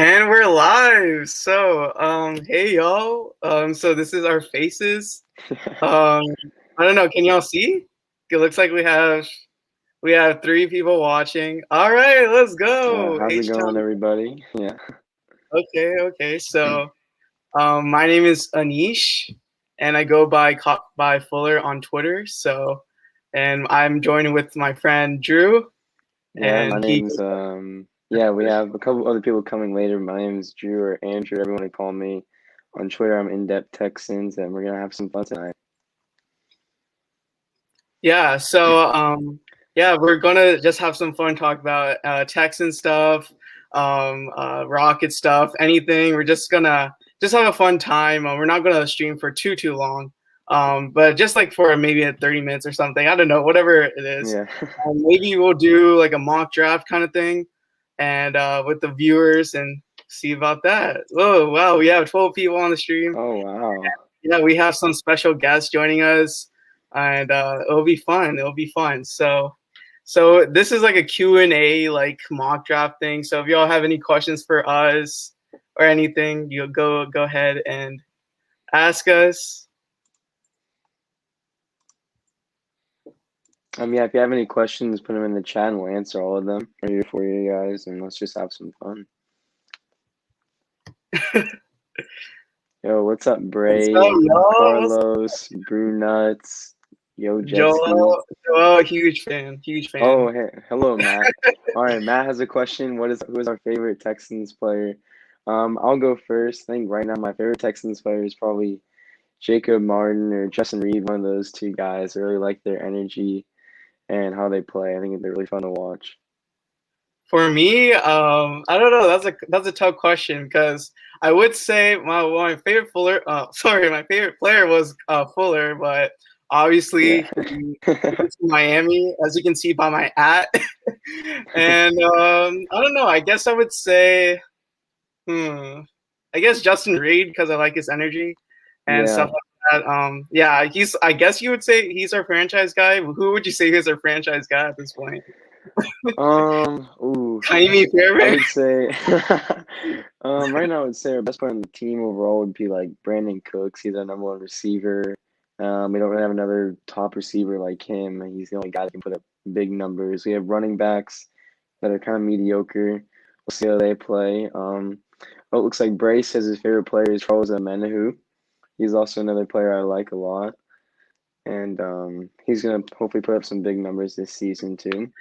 And we're live. Hey y'all. So this is our faces. Um, I don't know. Can y'all see? It looks like we have three people watching. All right, let's go. How's it H going, Town. everybody? Yeah. Okay. My name is Anish, and I go by Fuller on Twitter. And I'm joining with my friend Drew, Yeah, my and he. name's yeah, we have a couple other people coming later. My name's Drew or Andrew, everyone can call me. On Twitter, I'm in-depth Texans, and we're gonna have some fun tonight. Yeah, we're gonna just have some fun, talk about Texan stuff, Rocket stuff, anything. We're just gonna just have a fun time. We're not gonna stream for too long, but just like for maybe 30 minutes or something. I don't know, whatever it is. Yeah. Maybe we'll do like a mock draft kind of thing, and with the viewers and see about that. Oh wow, we have 12 people on the stream. Oh, wow. Yeah, we have some special guests joining us, and it'll be fun. It'll be fun. So this is like a Q&A, like mock draft thing. So if y'all have any questions for us or anything, you go ahead and ask us. Yeah, if you have any questions, put them in the chat and we'll answer all of them. We're here for you guys, and let's just have some fun. Yo, what's up, What's Bray, up, y'all? Carlos, Brew Nuts, Yo, Jetski? Joel, huge fan. Oh, hey, hello, Matt. All right, Matt has a question. Who is our favorite Texans player? I'll go first. I think right now my favorite Texans player is probably Jacob Martin or Justin Reed, one of those two guys. I really like their energy and how they play. I think they're really fun to watch. For me, I don't know. That's a tough question because I would say my favorite my favorite player was Fuller, but obviously Yeah. he went to Miami, as you can see by my at. And I don't know. I guess I would say, I guess Justin Reed because I like his energy and stuff Yeah. like that. Yeah, he's. I guess you would say he's our franchise guy. Who would you say is our franchise guy at this point? Ooh, Jaime I Fairbairn. would say, right now I would say our best player on the team overall would be like Brandon Cooks. He's our number one receiver. We don't really have another top receiver like him. He's the only guy that can put up big numbers. We have running backs that are kind of mediocre. We'll see how they play. It looks like Bray says his favorite player is Charles Menahu. He's also another player I like a lot. And he's going to hopefully put up some big numbers this season too.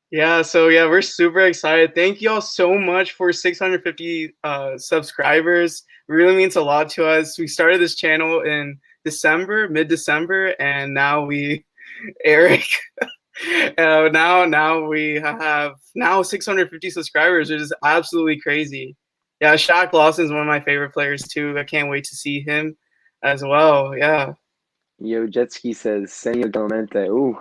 Yeah, we're super excited. Thank you all so much for 650 subscribers. It really means a lot to us. We started this channel in mid-December, and now Eric, now we have 650 subscribers, which is absolutely crazy. Yeah, Shaq Lawson is one of my favorite players too. I can't wait to see him as well. Yeah. Yo, Jetski says Senio Clemente. Ooh,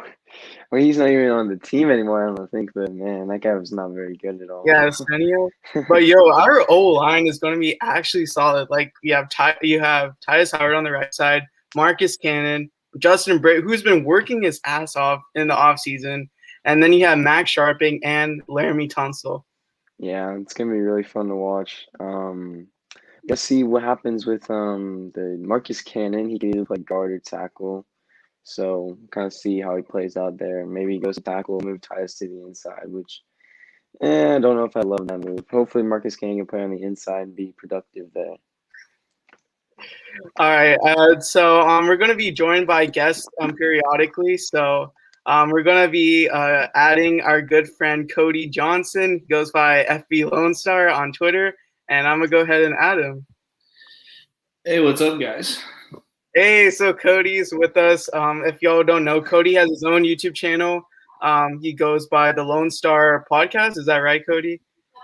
well, he's not even on the team anymore, I don't think, but man, that guy was not very good at all. Yeah, Senio. But our O line is going to be actually solid. Like you have Tyus Howard on the right side, Marcus Cannon, Justin Bray, who's been working his ass off in the offseason, and then you have Max Sharping and Laramie Tunsil. Yeah, it's gonna be really fun to watch. Let's see what happens with the Marcus Cannon. He can either play guard or tackle. So kind of see how he plays out there. Maybe he goes to tackle, move Tyus to the inside, which I don't know if I love that move. Hopefully Marcus Cannon can play on the inside and be productive there. All right. We're going to be joined by guests periodically. So we're going to be adding our good friend Cody Johnson. He goes by FB Lone Star on Twitter. And I'm going to go ahead and add him. Hey, what's up, guys? Hey, so Cody's with us. If y'all don't know, Cody has his own YouTube channel. He goes by the Lone Star Podcast. Is that right, Cody?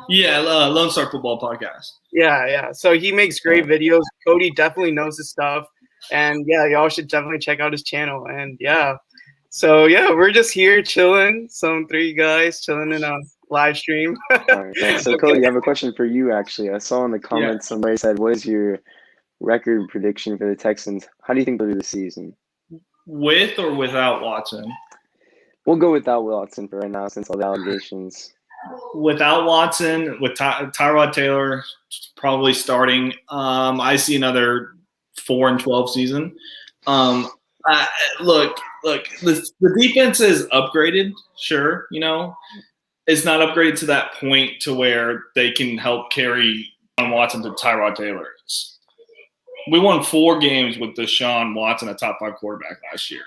Yeah, Lone Star Football Podcast. Yeah. So he makes great videos. Cody definitely knows his stuff. And yeah, y'all should definitely check out his channel. And yeah. So yeah, we're just here chilling. Some three guys chilling in a live stream. All right. Yeah. So Cody, I have a question for you actually. I saw in the comments somebody said, what is your record prediction for the Texans? How do you think they'll do this season? With or without Watson? We'll go without Watson for right now since all the allegations. without Watson, with Tyrod Taylor probably starting, I see another 4-12 season. Look, the defense is upgraded, sure. It's not upgraded to that point to where they can help carry Deshaun Watson to Tyrod Taylor is. We won 4 games with Deshaun Watson, a top 5 quarterback last year,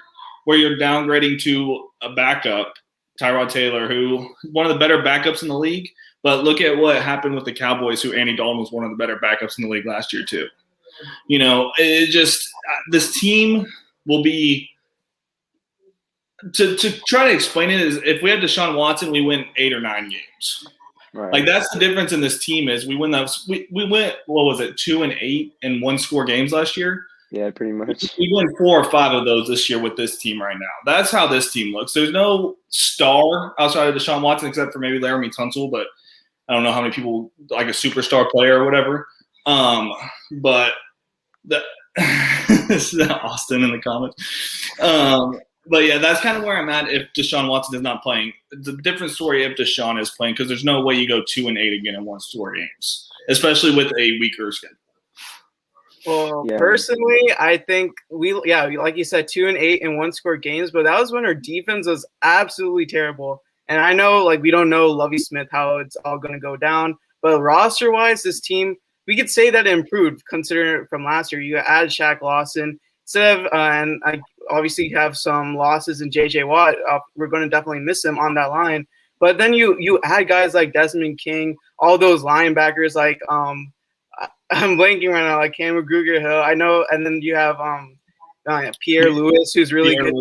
where you're downgrading to a backup, Tyrod Taylor, who one of the better backups in the league. But look at what happened with the Cowboys, who Andy Dalton was one of the better backups in the league last year too. It just this team will be to try to explain it is if we had Deshaun Watson, we win 8 or 9 games. Right. Like that's the difference in this team is we win those. We went 2-8 in 1-score games last year. Yeah, pretty much. We win 4 or 5 of those this year with this team right now. That's how this team looks. There's no star outside of Deshaun Watson except for maybe Laramie Tunsil, but I don't know how many people like a superstar player or whatever. But this is Austin in the comments. But yeah, that's kind of where I'm at if Deshaun Watson is not playing. It's a different story if Deshaun is playing because there's no way you go 2-8 again in 1-score games, especially with a weaker schedule. Well, personally, I think like you said, 2-8 in 1-score games, but that was when our defense was absolutely terrible. And I know, like, we don't know Lovie Smith how it's all going to go down, but roster-wise, this team, we could say that it improved considering from last year. You add Shaq Lawson instead of, and I obviously have some losses in J.J. Watt. We're going to definitely miss him on that line. But then you add guys like Desmond King, all those linebackers like I'm blanking right now, like Cameron Grugier-Hill. I know, and then you have Pierre Lewis, who's really good.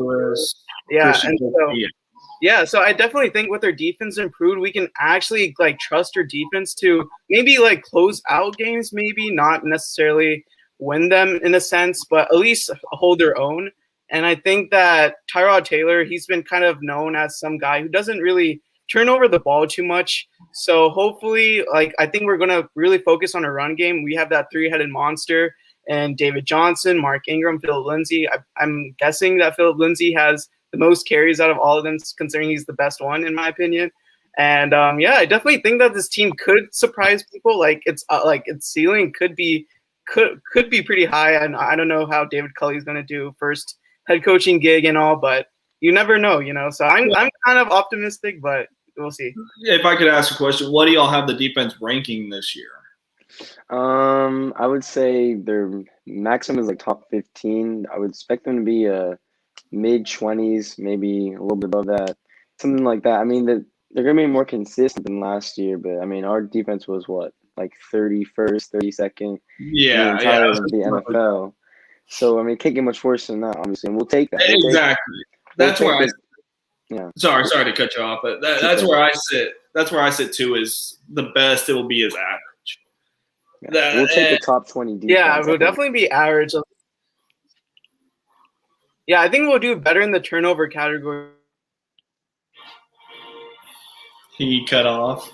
Yeah, and so I definitely think with their defense improved, we can actually like trust our defense to maybe like close out games, maybe not necessarily win them in a sense, but at least hold their own. And I think that Tyrod Taylor, he's been kind of known as some guy who doesn't really turn over the ball too much. So hopefully, like, I think we're going to really focus on a run game. We have that 3-headed monster and David Johnson, Mark Ingram, Philip Lindsay. I'm guessing that Philip Lindsay has the most carries out of all of them, considering he's the best one, in my opinion. And I definitely think that this team could surprise people. Like its ceiling could be pretty high. And I don't know how David Culley is going to do first head coaching gig and all, but you never know, So I'm kind of optimistic, but we'll see. If I could ask a question, what do y'all have the defense ranking this year? I would say their maximum is like top 15. I would expect them to be mid-20s, maybe a little bit above that, something like that. I mean, they're going to be more consistent than last year, but I mean, our defense was like 31st, 32nd in the entire of the NFL. So I mean, it can't get much worse than that, obviously, and we'll take that. Exactly. That's where I. Yeah. Sorry to cut you off, but that's where I sit. That's where I sit too. Is the best it will be is average. Yeah. We'll take the top 20 defense. Yeah, we'll definitely be average. Yeah, I think we'll do better in the turnover category. He cut off.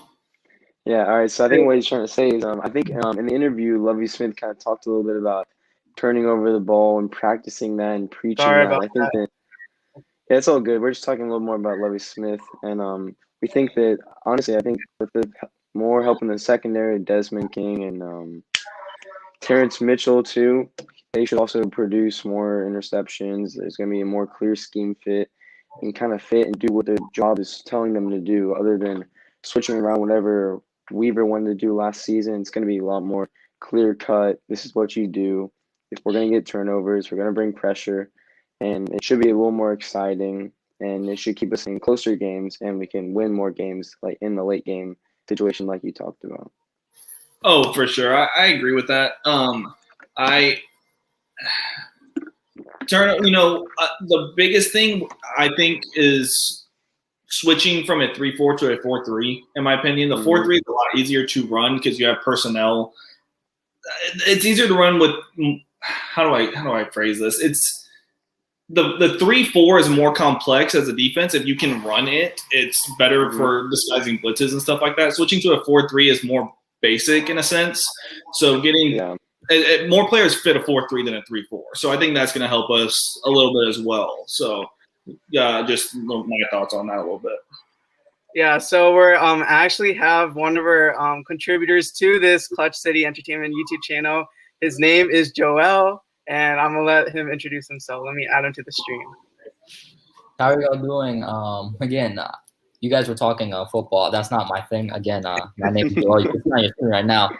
Yeah, all right. So I think what he's trying to say is, I think in the interview, Lovie Smith kind of talked a little bit about turning over the ball and practicing that and preaching that. I think that it's all good. We're just talking a little more about Lovie Smith, and we think that honestly, I think with the more help in the secondary, Desmond King and Terrence Mitchell too, they should also produce more interceptions. There's going to be a more clear scheme fit and kind of fit and do what their job is telling them to do, other than switching around whatever Weaver wanted to do last season. It's going to be a lot more clear cut. This is what you do. If we're going to get turnovers, we're going to bring pressure, and it should be a little more exciting, and it should keep us in closer games, and we can win more games like in the late game situation like you talked about. Oh, for sure. I agree with that. The biggest thing I think is switching from a 3-4 to a 4-3, in my opinion. The 4-3 is a lot easier to run because you have personnel. It's easier to run with how do I phrase this? It's the 3-4 is more complex as a defense. If you can run it, it's better for disguising blitzes and stuff like that. Switching to a 4-3 is more basic in a sense. So getting more players fit a 4-3 than a 3-4. So I think that's going to help us a little bit as well. So just my thoughts on that a little bit. Yeah, so we're actually have one of our contributors to this Clutch City Entertainment YouTube channel. His name is Joel, and I'm gonna let him introduce himself. Let me add him to the stream. How are y'all doing? Again, you guys were talking football. That's not my thing. Again, my name is Joel. You can see on your screen right now.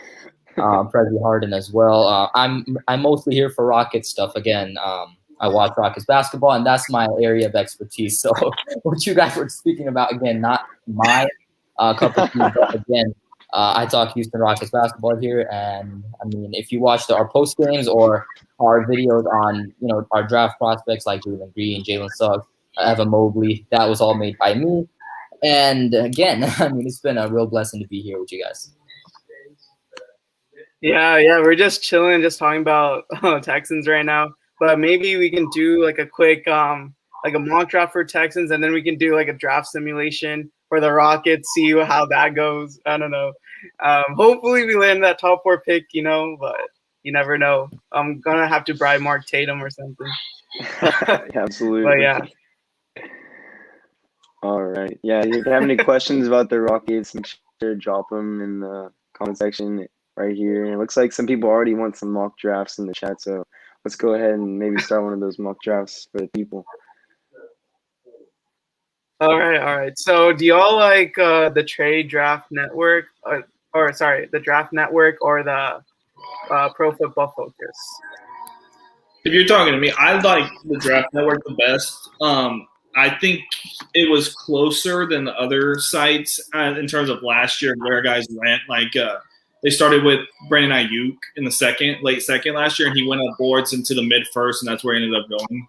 Presley Harden as well. I'm mostly here for Rockets stuff. Again, I watch Rockets basketball, and that's my area of expertise. So what you guys were speaking about, again, not my cup of tea, but again, I talk Houston Rockets basketball here. And I mean, if you watch our post games or our videos on our draft prospects like Jalen Green, Jalen Suggs, Evan Mobley, that was all made by me. And again, I mean, it's been a real blessing to be here with you guys. Yeah, we're just chilling, just talking about Texans right now. But maybe we can do like a quick like a mock draft for Texans, and then we can do like a draft simulation for the Rockets, see how that goes. I don't know. Hopefully we land that top 4 pick, but you never know. I'm gonna have to bribe Mark Tatum or something. Absolutely. But yeah. All right. Yeah, if you have any questions about the Rockets, make sure to drop them in the comment section right here. And it looks like some people already want some mock drafts in the chat, so let's go ahead and maybe start one of those mock drafts for the people. All right. So do y'all like the Trade Draft Network, or sorry, the Draft Network or the Pro Football Focus? If you're talking to me, I like the Draft Network the best. I think it was closer than the other sites in terms of last year where guys went. Like they started with Brandon Ayuk in the late second last year, and he went up boards into the mid first, and that's where he ended up going.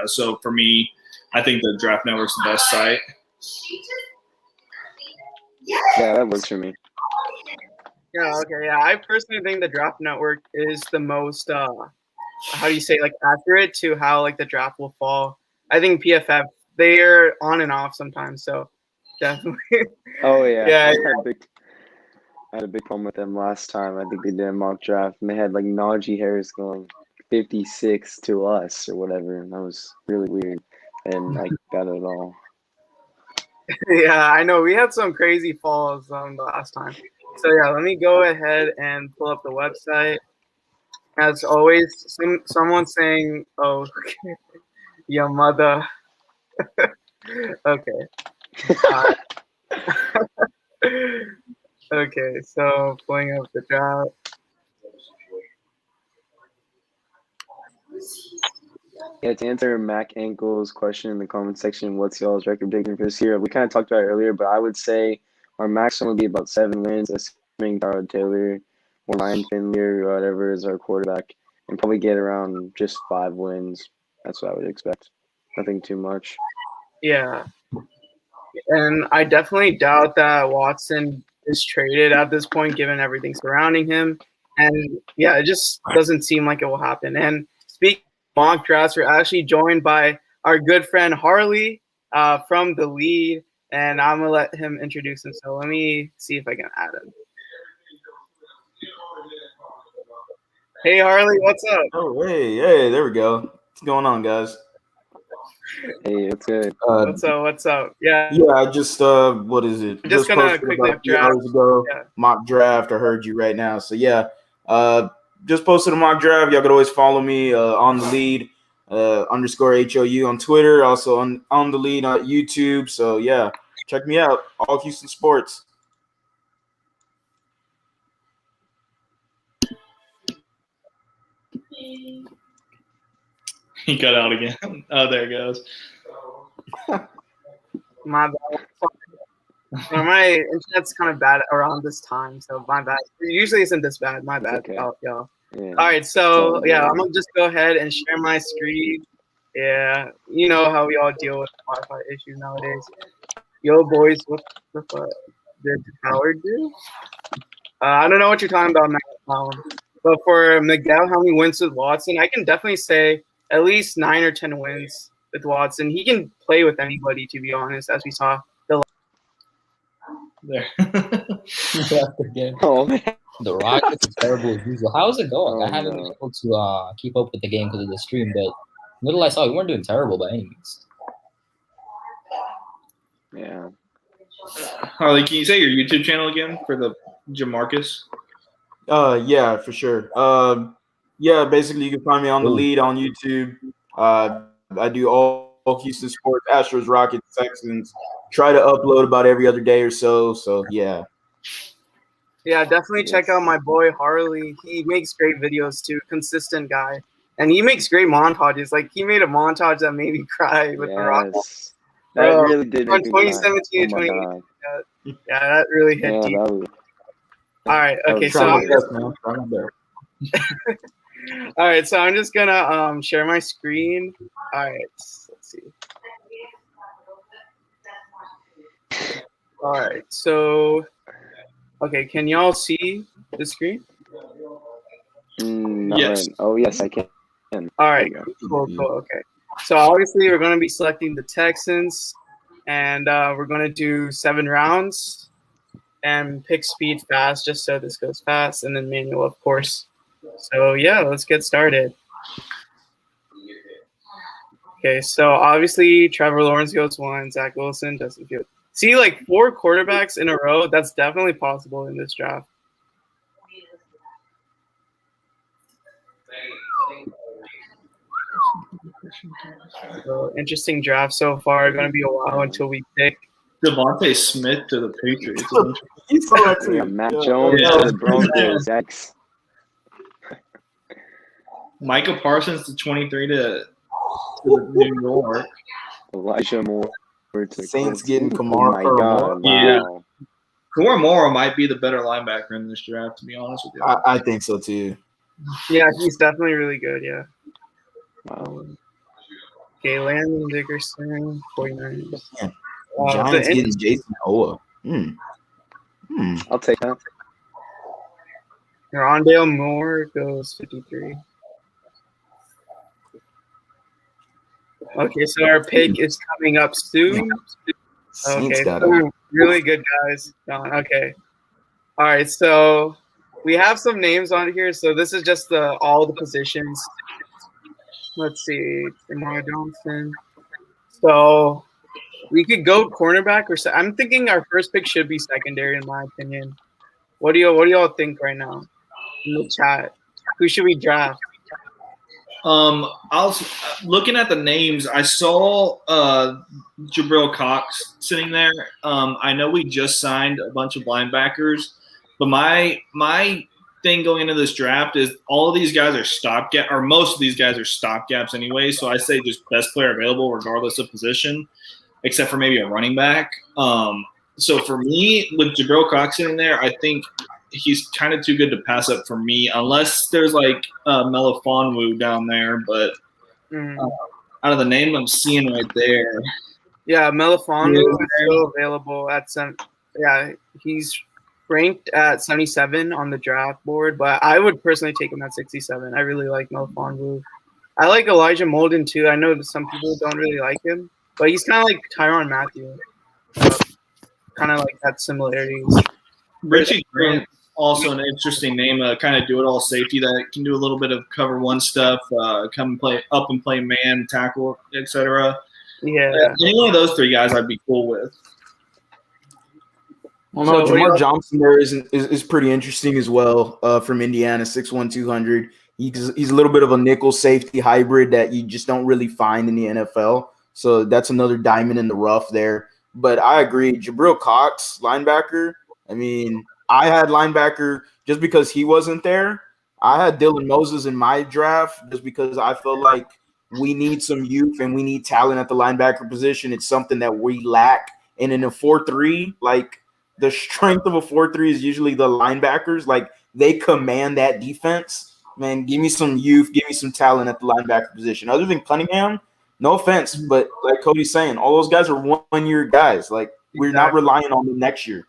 So for me, I think the Draft Network's the best site. Yeah, that works for me. Yeah, okay, yeah. I personally think the Draft Network is the most how do you say, like, accurate to how like the draft will fall. I think PFF, they're on and off sometimes, so definitely. Oh yeah. Yeah. I had a big problem with them last time. I think they did a mock draft and they had like Najee Harris going 56 to us or whatever, and that was really weird. And like that at all. Yeah, I know. We had some crazy falls the last time. So yeah, let me go ahead and pull up the website. As always, someone saying, "Oh, your mother." Okay. Okay, so pulling up the draft. Yeah, to answer Mac Ankle's question in the comment section, what's y'all's record prediction for this year? We kind of talked about it earlier, but I would say our maximum would be about 7 wins, assuming Tyrod Taylor or Ryan Finley or whatever is our quarterback, and probably get around just 5 wins. That's what I would expect. Nothing too much. Yeah. And I definitely doubt that Watson is traded at this point, given everything surrounding him. And yeah, it just doesn't seem like it will happen. And speaking of mock drafts, we're actually joined by our good friend Harley from the lead. And I'm going to let him introduce himself. Let me see if I can add him. Hey, Harley, what's up? Oh, hey, there we go. What's going on, guys? Hey, it's good. What's up? Yeah, I just what is it? just gonna posted quickly about a few hours ago. Yeah. Mock draft. I heard you right now. So yeah, just posted a mock draft. Y'all could always follow me on the lead _HOU on Twitter. Also on the lead on YouTube. So yeah, check me out. All Houston Sports. He cut out again. Oh, there it goes. My bad. My internet's kind of bad around this time, so my bad. It usually isn't this bad. My bad, okay. y'all. Yeah. All right, so yeah, I'm gonna just go ahead and share my screen. Yeah, you know how we all deal with Wi-Fi issues nowadays. Yo, boys, what the fuck did Howard do? I don't know what you're talking about, Matt. But for Miguel, how many wins with Watson? I can definitely say at least 9 or 10 wins with Watson. He can play with anybody, to be honest, as we saw there. Oh man. The Rockets is terrible as usual. How's it going? Oh, I haven't been no. able to keep up with the game because of the stream, but little I saw, we weren't doing terrible by any means. Yeah. Harley, can you say your YouTube channel again for the Jamarcus? Yeah, for sure. Yeah, basically you can find me on the lead on YouTube. I do all Houston sports, Astros, Rockets, Texans. Try to upload about every other day or so. So yeah. Yeah, definitely check out Yes. my boy Harley. He makes great videos too, consistent guy. And he makes great montages. Like he made a montage that made me cry with the Rockets. Yes. That Bro, really did from make me cry. 2017 Oh to my 2018. god. Yeah, that really hit Yeah, deep. that was. All right, that okay, was so Try my good. best, man. Try my best. all right, so I'm just gonna share my screen. All right, let's see. All right, so okay, can y'all see the screen? Not Yes. right. Oh yes, I can. All right, There you cool. Okay, so obviously we're gonna be selecting the Texans, and we're gonna do 7 rounds and pick speed fast, just so this goes fast, and then manual, of course. So yeah, let's get started. Okay, so obviously Trevor Lawrence goes 1, Zach Wilson, Justin Fields. See, like 4 quarterbacks in a row, that's definitely possible in this draft. So interesting draft so far. Going to be a while until we pick. Devontae Smith to the Patriots. You saw that We too. got Matt Yeah. Jones Yeah. to the Broncos. Yikes. Micah Parsons to 23 to New York. Elijah Moore to the Saints Colts. getting Oh Kamara. my god. Yeah. Wow. Kumar Mora might be the better linebacker in this draft, to be honest with you. I think so too. Yeah, he's definitely really good. Yeah. Wow. Okay, Landon Dickerson, 49ers. Yeah. Wow, Giants the- getting Jason Owa. I'll take that. Rondale Moore goes 53. Okay, so our pick is coming up soon. Saints Okay, got so him. really good guys. Okay. All right, so we have some names on here. So this is just all the positions. Let's see, Jamar Johnson. So we could go cornerback or I'm thinking our first pick should be secondary in my opinion. What do y'all think right now in the chat? Who should we draft? I was looking at the names. I saw Jabril Cox sitting there. I know we just signed a bunch of linebackers, but my thing going into this draft is all of these guys are stopgap, or most of these guys are stopgaps anyway. So I say just best player available, regardless of position, except for maybe a running back. So for me, with Jabril Cox sitting there, I think he's kind of too good to pass up for me, unless there's like Melifonwu down there. But out of the name I'm seeing right there, yeah, Melifonwu is still available at some. Yeah, he's ranked at 77 on the draft board, but I would personally take him at 67. I really like Melifonwu. I like Elijah Molden too. I know that some people don't really like him, but he's kind of like Tyrann Mathieu. Kind of like that similarities. Richie Grant, also an interesting name, kind of do-it-all safety that can do a little bit of cover one stuff, come and play up and play man, tackle, etc. Yeah. Any one of those 3 guys I'd be cool with. Well, no, Jamar Johnson there is pretty interesting as well. From Indiana, 6'1", 200. He's a little bit of a nickel safety hybrid that you just don't really find in the NFL. So that's another diamond in the rough there. But I agree, Jabril Cox, linebacker. I mean, I had linebacker just because he wasn't there. I had Dylan Moses in my draft just because I felt like we need some youth and we need talent at the linebacker position. It's something that we lack. And in a 4-3, like the strength of a 4-3 is usually the linebackers. Like they command that defense. Man, give me some youth, give me some talent at the linebacker position. Other than Cunningham, no offense, but like Cody's saying, all those guys are one-year guys. Like we're not relying on them next year.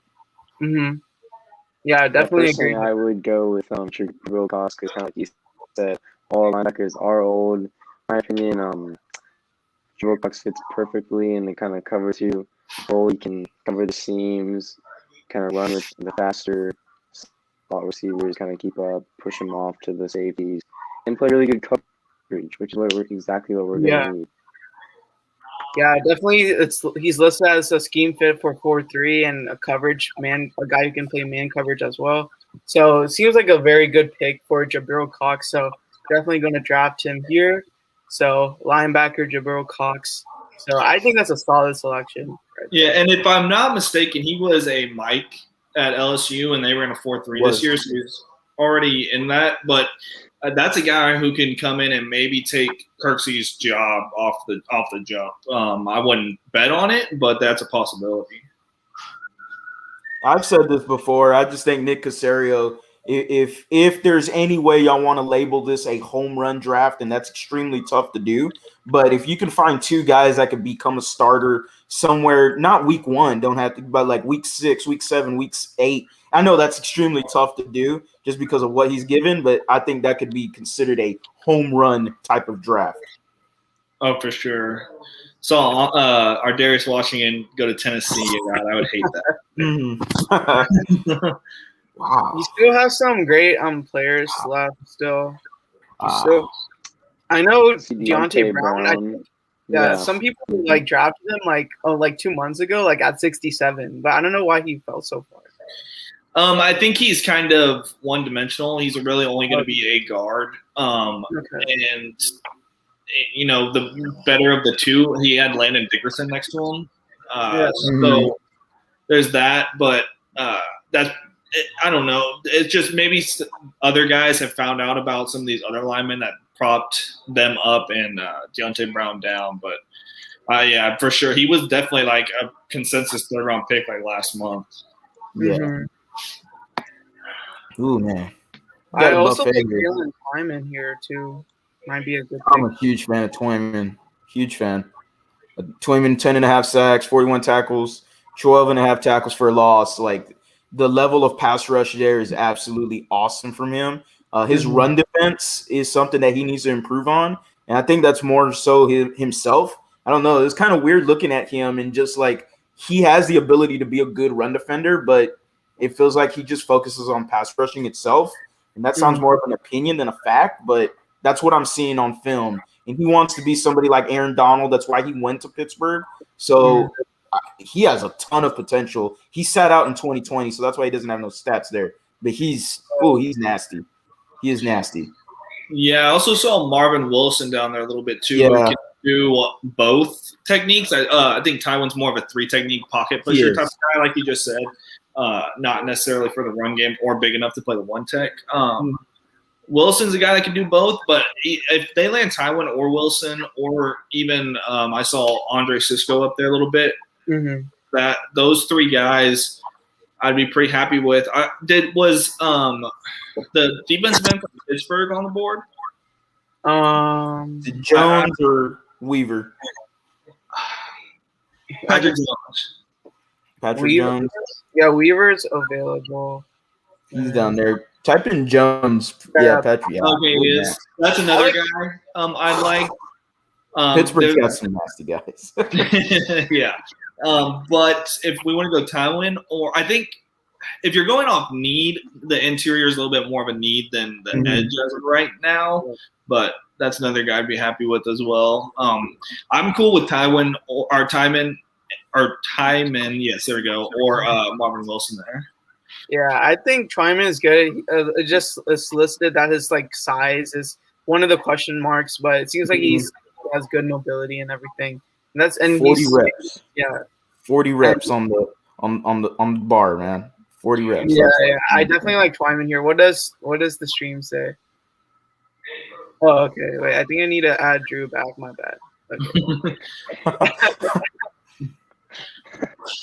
Mm-hmm. Yeah, definitely agree. I would go with Jabril Cox because, kind of like you said, all linebackers are old. In my opinion, Jabril Cox fits perfectly, and it kind of covers you. Well, he can cover the seams, kind of run with the faster slot receivers, kind of keep up, push them off to the safeties, and play really good coverage, which is exactly what we're going to need. Yeah, definitely. He's listed as a scheme fit for 4-3 and a coverage man, a guy who can play man coverage as well. So it seems like a very good pick for Jabril Cox. So definitely going to draft him here. So linebacker Jabril Cox. So I think that's a solid selection. Yeah, and if I'm not mistaken, he was a Mike at LSU, and they ran a 4-3 this year, so he's already in that. But that's a guy who can come in and maybe take Kirksey's job off the jump. I wouldn't bet on it, but that's a possibility. I've said this before. I just think Nick Caserio, if there's any way y'all want to label this a home run draft, and that's extremely tough to do, but if you can find two guys that could become a starter somewhere, not week 1, don't have to, but like week 6, week 7, week 8. I know that's extremely tough to do just because of what he's given, but I think that could be considered a home run type of draft. Oh, for sure. Saw our Darius Washington go to Tennessee. God, I would hate that. Wow. You still have some great players left still. I know Deontay Brown. Yeah, some people like drafted him like 2 months ago, like at 67, but I don't know why he fell so far. I think he's kind of one-dimensional. He's really only going to be a guard. And you know, the better of the two, he had Landon Dickerson next to him. So there's that, but that's I don't know. It's just maybe other guys have found out about some of these other linemen that propped them up and Deontay Brown down. But yeah, for sure, he was definitely like a consensus third-round pick like last month. Yeah. Ooh, man. I also think Jalen Twyman here too might be a good pick. I'm a huge fan of Twyman. Huge fan. Twyman, 10.5 sacks, 41 tackles, 12.5 tackles for a loss. Like, the level of pass rush there is absolutely awesome from him. His run defense is something that he needs to improve on, and I think that's more so himself. I don't know. It's kind of weird looking at him and just like he has the ability to be a good run defender, but it feels like he just focuses on pass rushing itself, and that sounds more of an opinion than a fact, but that's what I'm seeing on film. And he wants to be somebody like Aaron Donald. That's why he went to Pittsburgh. So he has a ton of potential. He sat out in 2020, so that's why he doesn't have no stats there. But he's nasty. He is nasty. Yeah, I also saw Marvin Wilson down there a little bit too. Yeah. Who can do both techniques. I think Tywin's more of a 3-technique pocket pusher type of guy, like you just said. Not necessarily for the run game or big enough to play the 1-tech. Wilson's a guy that can do both, but if they land Tywin or Wilson, or even I saw Andre Cisco up there a little bit, that those 3 guys I'd be pretty happy with. Was the defensive end from Pittsburgh on the board? Jones or Weaver? Patrick Jones. Patrick Jones. Yeah, Weaver's available. He's down there. Type in Jones. Yeah, Patrick. Yeah. Okay, that's another guy I'd like. Pittsburgh's got some nasty guys. Yeah. But if we want to go Tywin, or I think if you're going off need, the interior is a little bit more of a need than the edge as of right now. But that's another guy I'd be happy with as well. I'm cool with Tywin or Twyman. Yes, there we go. Or Marvin Wilson there. Yeah, I think Twyman is good. It's listed that his like size is one of the question marks, but it seems like he has good mobility and everything. And that's 40 reps. Yeah, 40 reps on the bar, man. 40 reps. Yeah. I definitely like Twyman here. What does the stream say? Oh, okay. Wait, I think I need to add Drew back. My bad.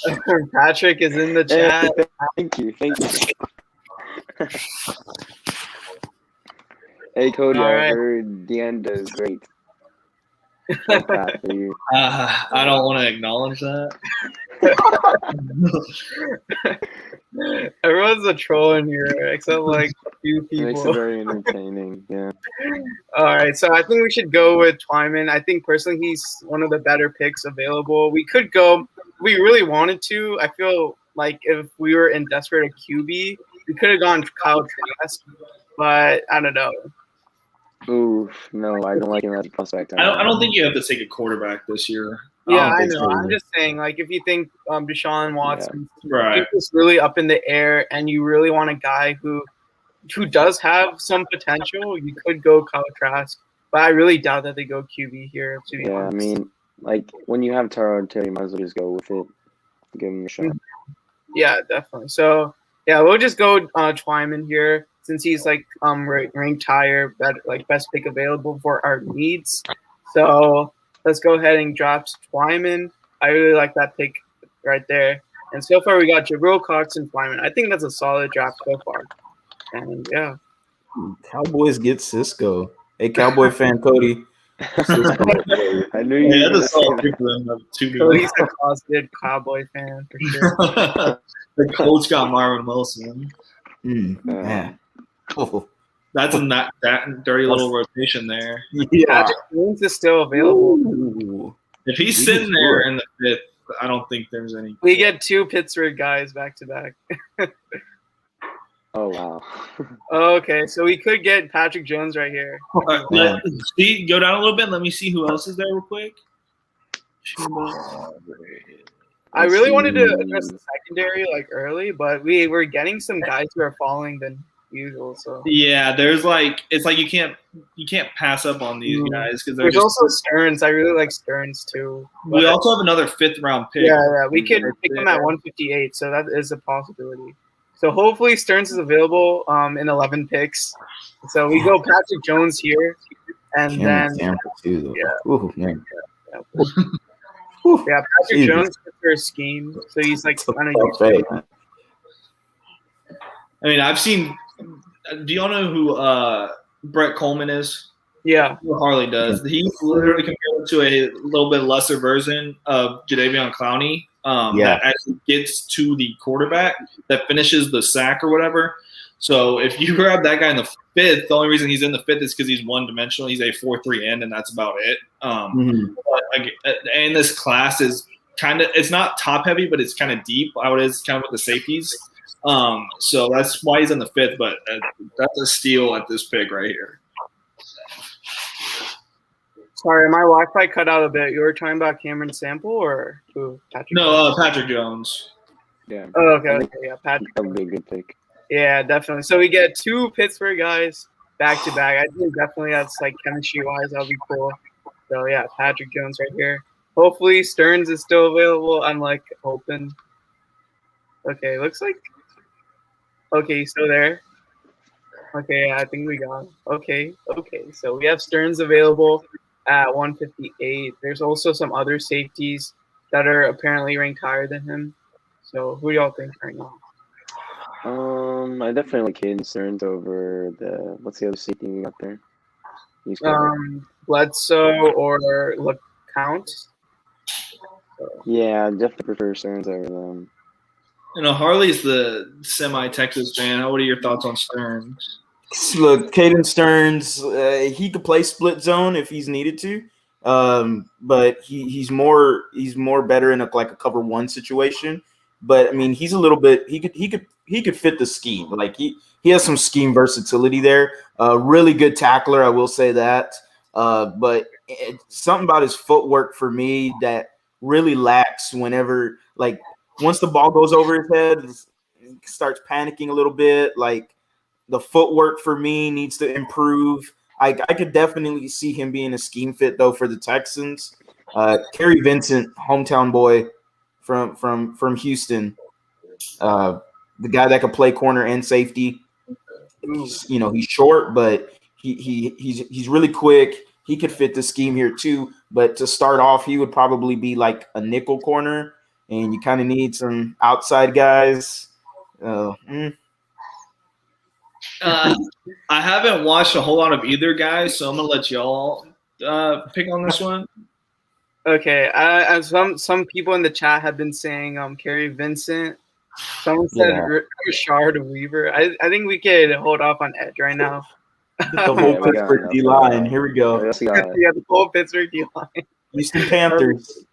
Okay. Patrick is in the chat. Thank you. Hey, Cody, I heard Deanda is great. For you. I don't want to acknowledge that. Everyone's a troll in here, except like a few people. It makes it very entertaining, yeah. All right, so I think we should go with Twyman. I think personally he's one of the better picks available. We could go, if we really wanted to. I feel like if we were in desperate a QB, we could have gone Kyle Trask, but I don't know. Ooh, no, I don't like him as a prospect. I don't think you have to take a quarterback this year. Yeah, don't I think know. so I'm either. just saying, like, if you think Deshaun Watson Right. is really up in the air, and you really want a guy who does have some potential, you could go Kyle Trask. But I really doubt that they go QB here, to be Yeah, I honest. mean, like when you have Tyrod Taylor, you might as well just go with it. Give him a shot. Yeah, definitely. So yeah, we'll just go Twyman here since he's like ranked higher, like best pick available for our needs. So let's go ahead and draft Twyman. I really like that pick right there. And so far we got Jabril Cox and Twyman. I think that's a solid draft so far. And yeah. Cowboys get Cisco. Hey, Cowboy fan Cody. Cisco. I knew you Yeah, were that's gonna all say pick for them to So do. he's a closeted Cowboy fan for sure. The coach got Marvin Wilson. that. Man. Oh, That's that dirty little rotation there. yeah. Patrick Jones is still available. Ooh. If he's He's sitting there good. in the fifth, I don't think there's any. We get 2 Pittsburgh guys back to back. Oh wow. Okay, so we could get Patrick Jones right here. Man. See, go down a little bit. Let me see who else is there real quick. I really wanted to address the secondary like early, but we're getting some guys who are falling than usual. So Yeah, there's like it's like you can't pass up on these guys because they're there's just. also Stearns. I really like Stearns too. We also have another 5th round pick. Yeah, we could pick him at 158, so that is a possibility. So hopefully Stearns is available in 11 picks. So we go Patrick Jones here, and Cameron then Tampa too, though. yeah. Ooh, man. Yeah, Patrick Jesus. Jones fits their scheme, so he's like kind of Tough fade, man. I mean, I've seen. Do y'all know who Brett Coleman is? yeah. Who Harley does. He's literally compared to a little bit lesser version of Jadeveon Clowney that actually gets to the quarterback that finishes the sack or whatever. So if you grab that guy in the 5th, the only reason he's in the 5th is because he's one-dimensional. He's a 4-3 end, and that's about it. And this class is kind of – it's not top-heavy, but it's kind of deep. How it is kind of with the safeties. So that's why he's in the 5th, but that's a steal at this pick right here. Sorry, my Wi-Fi cut out a bit. You were talking about Cameron Sample or who? Patrick? No, Patrick Jones. Yeah. Oh, okay. Yeah, Patrick. That would be a good pick. Yeah, definitely. So we get 2 Pittsburgh guys back to back. I think definitely that's like chemistry-wise, that'll be cool. So yeah, Patrick Jones right here. Hopefully Stearns is still available. I'm like hoping. Okay, looks like. Okay, he's still there. Okay, yeah, I think we got him. Okay. So we have Stearns available at 158. There's also some other safeties that are apparently ranked higher than him. So who do y'all think right now? I definitely like Caden Stearns over what's the other safety we got there? Bledsoe or LeCount. Yeah, I definitely prefer Stearns over them. You know, Harley's the semi-Texas fan. What are your thoughts on Stearns? Look, Caden Stearns, he could play split zone if he's needed to, but he's more better in a cover 1 situation. But I mean, he's a little bit he could fit the scheme. Like he has some scheme versatility there. Really good tackler, I will say that. But something about his footwork for me that really lacks whenever once the ball goes over his head, he starts panicking a little bit. Like the footwork for me needs to improve. I could definitely see him being a scheme fit though for the Texans. Kerry Vincent, hometown boy from Houston, the guy that could play corner and safety. He's short, but he's really quick. He could fit the scheme here too. But to start off, he would probably be like a nickel corner, and you kind of need some outside guys. I haven't watched a whole lot of either guys, so I'm gonna let y'all pick on this one. Okay, some people in the chat have been saying Kerry Vincent. Someone said Rashard Weaver. I think we could hold off on edge right now. The whole Pittsburgh D line. Here we go. Yeah, the whole Pittsburgh D line. Houston Panthers.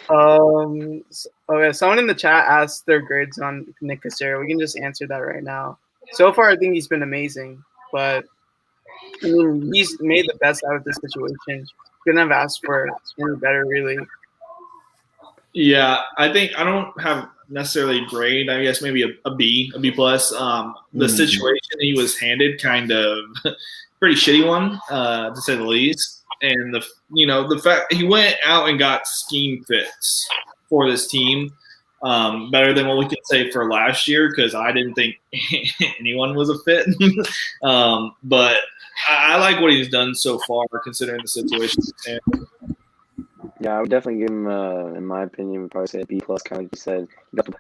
Okay, someone in the chat asked their grades on Nick Cassera. We can just answer that right now. So far, I think he's been amazing, but I mean, he's made the best out of this situation. couldn't have asked for any better, really. Yeah, I think I don't have necessarily grade. I guess maybe a B plus. The situation he was handed, kind of pretty shitty one, to say the least. And the fact he went out and got scheme fits for this team, better than what we could say for last year, because I didn't think anyone was a fit. But I like what he's done so far, considering the situation. Yeah, I would definitely give him, in my opinion, would probably say a B plus. Kind of like you said, he got the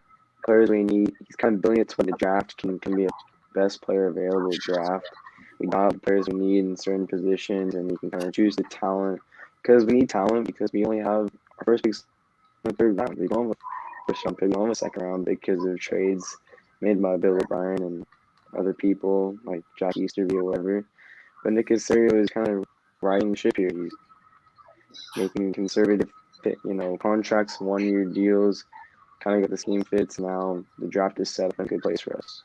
players we need. He's kind of building it to where the draft can be a best player available draft. We got the players we need in certain positions, and we can kind of choose the talent because we need talent because we only have our first picks in the third round. We don't have a first round pick. We don't have a second round pick because of trades made by Bill O'Brien and other people like Josh Easterby or whatever. But Nick Casario is kind of riding the ship here. He's making conservative, contracts, 1-year deals, kind of got the scheme fits. Now the draft is set up in a good place for us.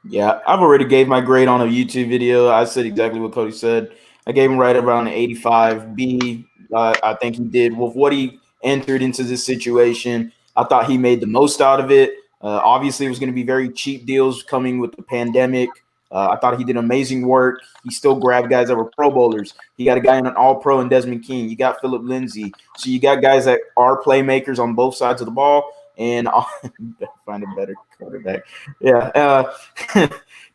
Yeah, I've already gave my grade on a YouTube video. I said exactly what Cody said. I gave him right around an 85 B. I think he did with what he entered into this situation. I thought he made the most out of it. Obviously, it was going to be very cheap deals coming with the pandemic. I thought he did amazing work. He still grabbed guys that were Pro Bowlers. He got a guy in an All-Pro in Desmond King. You got Philip Lindsay. So you got guys that are playmakers on both sides of the ball. And find a better quarterback. Yeah.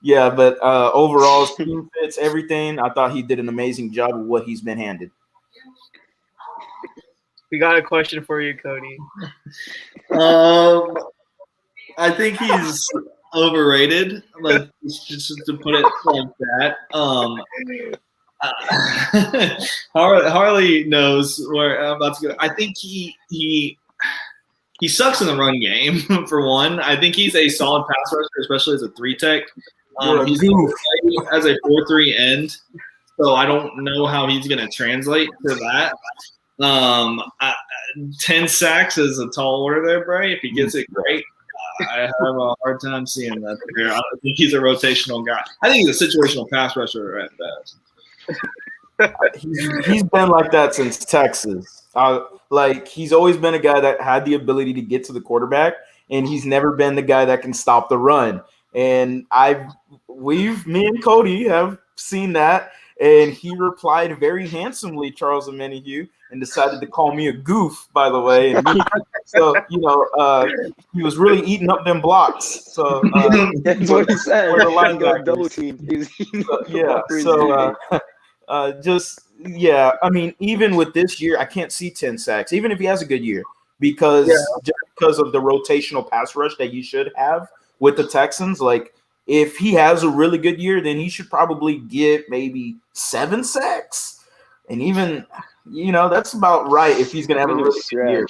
Yeah, but overall, scheme fits, everything. I thought he did an amazing job of what he's been handed. We got a question for you, Cody. I think he's overrated. Like, just to put it like that. Harley knows where I'm about to go. I think he sucks in the run game. For one, I think he's a solid pass rusher, especially as a 3-tech. He's as a 4-3 end, so I don't know how he's going to translate to that. 10 sacks is a tall order there, Bray. If he gets it, great. I have a hard time seeing that there. I don't think he's a rotational guy. I think he's a situational pass rusher at best. He's been like that since Texas. He's always been a guy that had the ability to get to the quarterback, and he's never been the guy that can stop the run. And me and Cody have seen that, and he replied very handsomely, Charles Omenihu, and decided to call me a goof, by the way. And so, he was really eating up them blocks. So that's what he said. Where the line got double team. I mean, even with this year, I can't see 10 sacks, even if he has a good year, because of the rotational pass rush that you should have with the Texans. Like, if he has a really good year, then he should probably get maybe 7 sacks. And even, that's about right if he's going to have a really good year.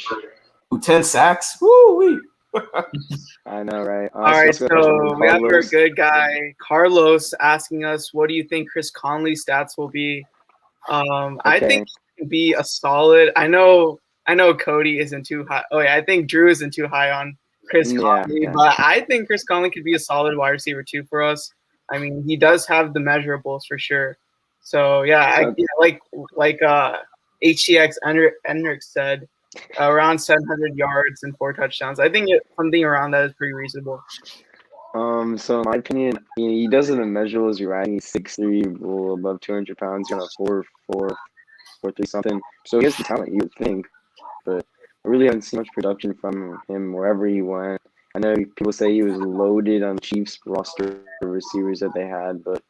10 sacks? Woo-wee. I know, right? All right, so we have our good guy, Carlos, asking us, what do you think Chris Conley's stats will be? I think he can be a solid. I know Cody isn't too high. Oh, yeah, I think Drew isn't too high on Chris Conley, but I think Chris Conley could be a solid wide receiver too for us. I mean, he does have the measurables for sure. So like HTX Enric said, around 700 yards and 4 touchdowns. I think something around that is pretty reasonable. So in my opinion, he does have the measurables. You're right. He's 6'3", above 200 pounds. He's on a 4'3" something. So he has the talent, you would think, but I really haven't seen much production from him wherever he went. I know people say he was loaded on Chiefs roster receivers that they had, but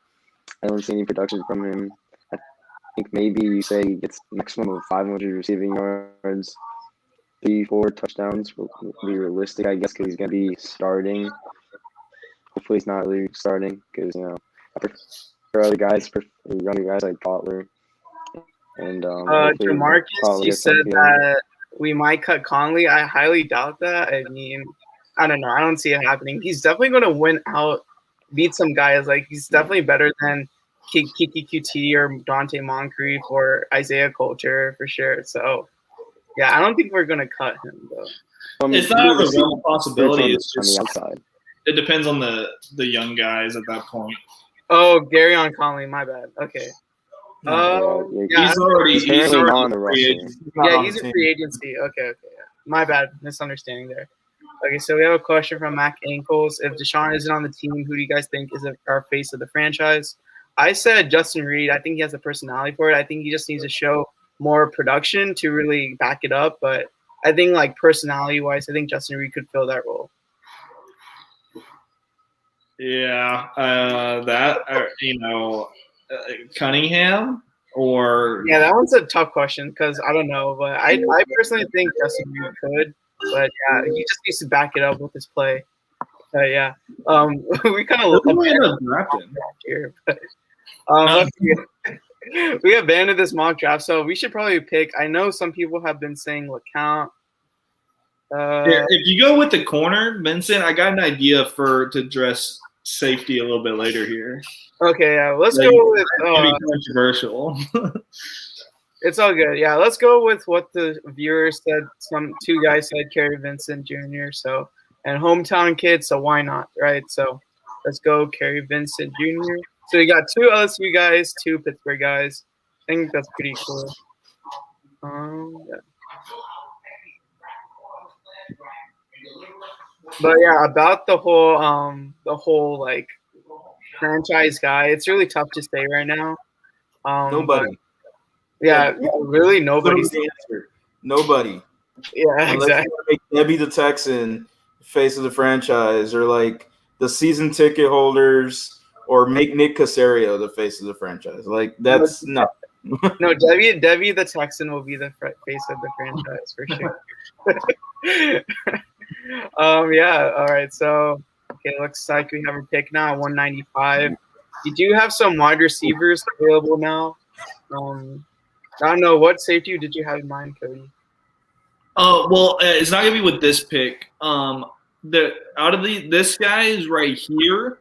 I don't see any production from him. I think maybe you say he gets maximum of 500 receiving yards, 3-4 touchdowns will be realistic, I guess, because he's going to be starting. Hopefully he's not really starting because, I prefer other guys, younger guys like Butler. And Jamarcus, you said that we might cut Conley. I highly doubt that. I mean, I don't know. I don't see it happening. He's definitely going to beat some guys. Like, he's definitely better than Kiki QT or Dante Moncrief or Isaiah Coulter for sure. So, yeah, I don't think we're going to cut him, though. It's not a real possibility. It's just on the outside. It depends on the young guys at that point. Oh, Gary on Conley. My bad. Okay. Yeah, he's already apparently on the free roster. agent. yeah, he's a free agency. Okay, yeah. My bad, misunderstanding there. Okay, so we have a question from Mac Ankles. If Deshaun isn't on the team, who do you guys think is our face of the franchise? I said Justin Reed. I think he has the personality for it. I think he just needs to show more production to really back it up. But I think, like, personality-wise, I think Justin Reed could fill that role. Yeah, Cunningham or Yeah, that one's a tough question because I don't know. But I personally think Justin Reed could. But, yeah, he just needs to back it up with his play. Yeah. We kind of who we end up drafting here. But, we abandoned this mock draft, so we should probably pick. I know some people have been saying LeCount. If you go with the corner, Vincent, I got an idea to address safety a little bit later here. Okay, yeah, let's go with. Controversial. It's all good. Yeah, let's go with what the viewers said. Two guys said Kerry Vincent Jr. And hometown kid, so why not, right? So let's go Kerry Vincent Jr. So you got 2 LSU guys, 2 Pittsburgh guys. I think that's pretty cool. Yeah. But yeah, about the whole like franchise guy, it's really tough to say right now. Nobody. Yeah, really nobody. The answer. Nobody. Yeah, Unless exactly. you make Debbie the Texan face of the franchise, or like the season ticket holders, or make Nick Caserio the face of the franchise. Like that's no. No, Debbie the Texan will be the face of the franchise for sure. Yeah. All right. So, okay, looks like we have a pick now at 195. You do have some wide receivers available now. I don't know, what safety did you have in mind, Cody? Well, it's not gonna be with this pick. This guy is right here.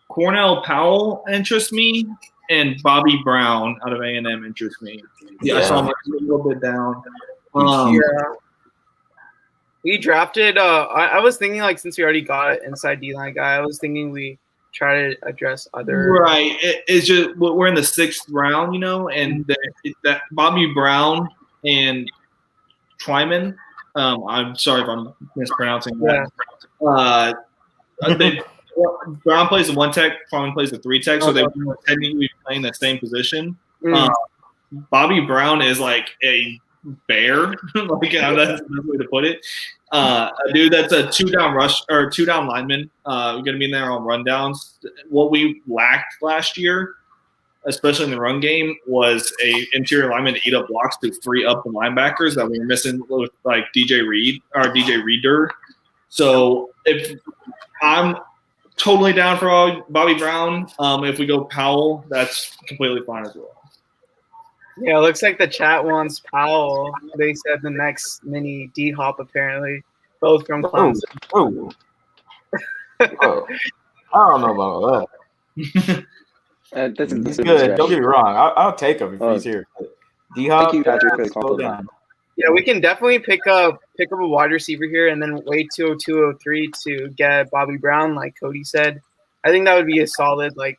Cornell Powell interests me, and Bobby Brown out of A&M interests me. Yeah, I saw him a little bit down. Yeah. We drafted. I was thinking, like, since we already got an inside D-line guy, I was thinking we try to address other. Right. It's just we're in the 6th round, and that Bobby Brown and Twyman. I'm sorry if I'm mispronouncing that. Brown plays the 1 tech, Twyman plays the 3 tech, so they were technically playing the same position. Bobby Brown is like a bear, like that's the way to put it. A dude that's a 2-down rush or 2-down lineman. We're gonna be in there on rundowns. What we lacked last year, especially in the run game, was a interior lineman to eat up blocks to free up the linebackers that we were missing with like DJ Reader. So if I'm totally down for Bobby Brown, if we go Powell, that's completely fine as well. Yeah, it looks like the chat wants Powell. They said the next mini D-Hop, apparently. Both from Clemson. Oh. I don't know about that. He's good. Don't get me wrong. I'll take him if he's here. D-Hop, Thank you, Patrick, for the compliment. Yeah, we can definitely pick up a wide receiver here and then wait till 203 to get Bobby Brown, like Cody said. I think that would be a solid, like,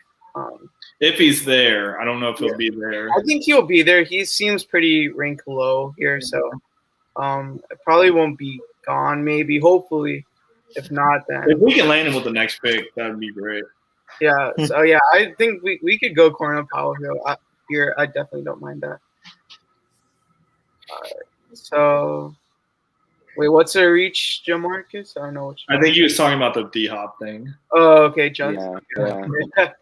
if he's there. I don't know if he'll be there. I think he'll be there. He seems pretty ranked low here, so it probably won't be gone, maybe, hopefully. If not, then if we can land him with the next pick, that would be great. Yeah, so yeah, I think we could go Cornell Powell here. I definitely don't mind that. All right. So, wait, what's a reach, Jamarcus? I don't know what. I think he was talking about the D-Hop thing. Oh, okay, John. Yeah.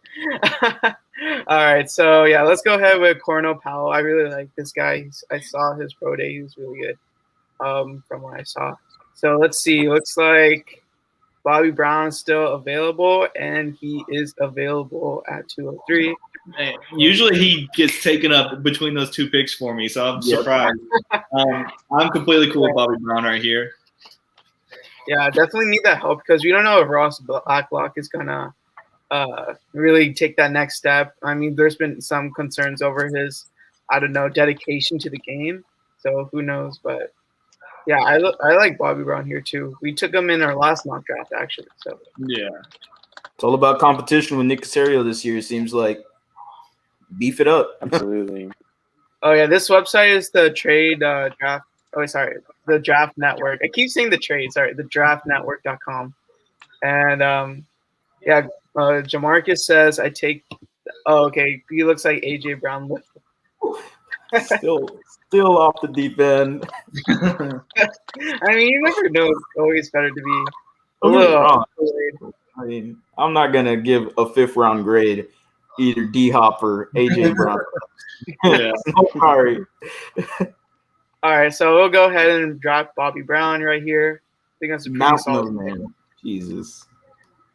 All right, so yeah, let's go ahead with Cornell Powell. I really like this guy. I saw his pro day; he was really good. From what I saw. So let's see. Looks like Bobby Brown is still available, and he is available at 203. Man, usually he gets taken up between those 2 picks for me, so I'm surprised. I'm completely cool with Bobby Brown right here. Yeah, definitely need that help because we don't know if Ross Blacklock is gonna really take that next step. I mean, there's been some concerns over his, dedication to the game. So who knows? But yeah, I like Bobby Brown here too. We took him in our last mock draft actually. So yeah, it's all about competition with Nick Caserio this year. It seems like beef it up. Absolutely. Oh yeah, this website is the trade draft. Oh sorry, the draft network. I keep saying the trade. Sorry, the draftnetwork.com. And yeah, Jamarcus says I take. Oh okay, he looks like AJ Brown. Still off the deep end. I mean, you never know. It's always better to be a Don't get me little. wrong. I mean, I'm not gonna give a 5th round grade either D Hop or AJ Brown. Yeah. No, sorry. All right, so we'll go ahead and draft Bobby Brown right here. I think that's a pretty Mountain solid of man. Jesus.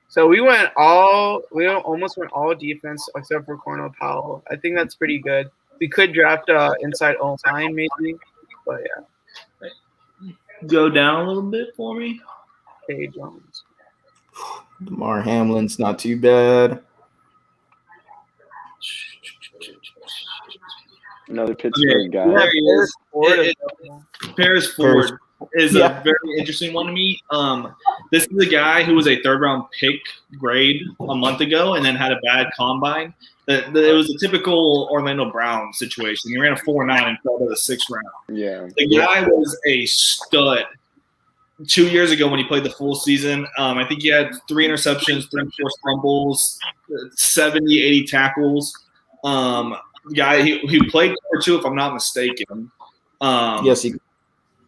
So we almost went all defense except for Cornell Powell. I think that's pretty good. We could draft inside O-line maybe, but yeah. Go down a little bit for me. K. Jones. DeMar Hamlin's not too bad. Another Pittsburgh guy. There he is. Paris Ford is Yeah. a very interesting one to me. This is a guy who was a 3rd round pick grade a month ago and then had a bad combine. It was a typical Orlando Brown situation. He ran a 4.9 and fell to the 6th round. Yeah. The guy was a stud 2 years ago when he played the full season. I think he had 3 interceptions, 3 forced fumbles, 70, 80 tackles. Guy, he played cover 2, if I'm not mistaken. Yes, he.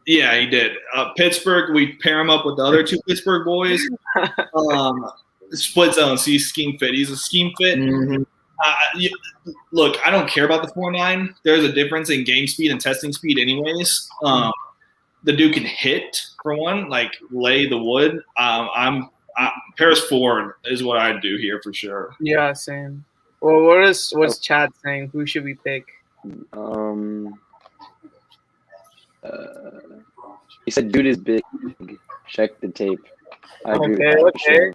Yeah, he did. Pittsburgh, we pair him up with the other 2 Pittsburgh boys. Split zone, so he's scheme fit. He's a scheme fit. Mhm. Look, I don't care about the 4.9. There's a difference in game speed and testing speed anyways. The dude can hit, for one, like lay the wood. Paris Ford is what I'd do here for sure. Yeah, same. Well, what's Chad saying? Who should we pick? He said dude is big. Check the tape. I agree with Okay, that for okay. sure.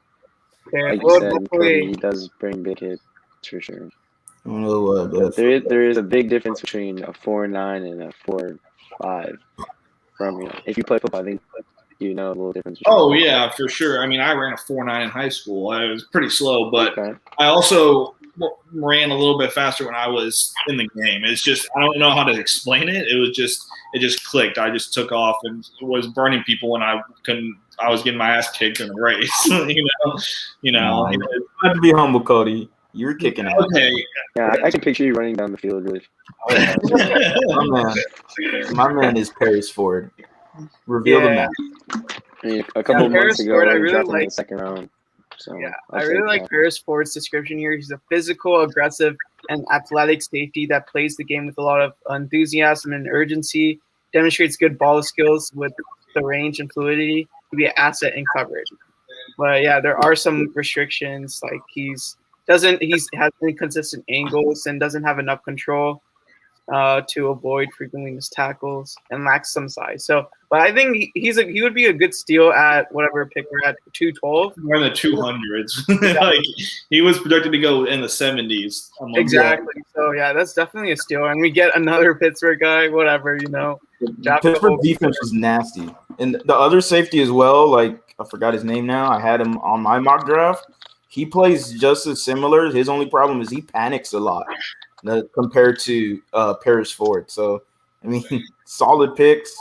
Okay, Like you well, said, definitely. Cody, he does bring big hits for sure. I don't know what, but There is a big difference between a 4.9 and a 4.5. From if you play football, I think you know a little difference. Oh, yeah, for sure. I mean, I ran a 4.9 in high school. I was pretty slow, but Okay. I also ran a little bit faster when I was in the game. It's just I don't know how to explain it. It just clicked. I just took off and was burning people when I was getting my ass kicked in a race. you know. you have to be humble, Cody. You were kicking ass. Okay. Yeah, I can picture you running down the field really. My man is Paris Ford. Reveal the map. I mean, a couple of months Paris ago, Ford, I I really dropped him in like- the 2nd round. So Yeah, I'll I really take like that. Paris Ford's description here. He's a physical, aggressive, and athletic safety that plays the game with a lot of enthusiasm and urgency, demonstrates good ball skills with the range and fluidity to be an asset in coverage. But yeah, there are some restrictions, like he has inconsistent angles and doesn't have enough control to avoid frequently missed tackles and lacks some size. So, but I think he would be a good steal at whatever pick we're at, 212. We're in the 200s. Like he was projected to go in the 70s. a month ago. Exactly. So yeah, that's definitely a steal, and we get another Pittsburgh guy. Whatever, Draft the Pittsburgh whole- defense was nasty, and the other safety as well. Like I forgot his name now. I had him on my mock draft. He plays just as similar. His only problem is he panics a lot compared to Paris Ford. So I mean, solid picks.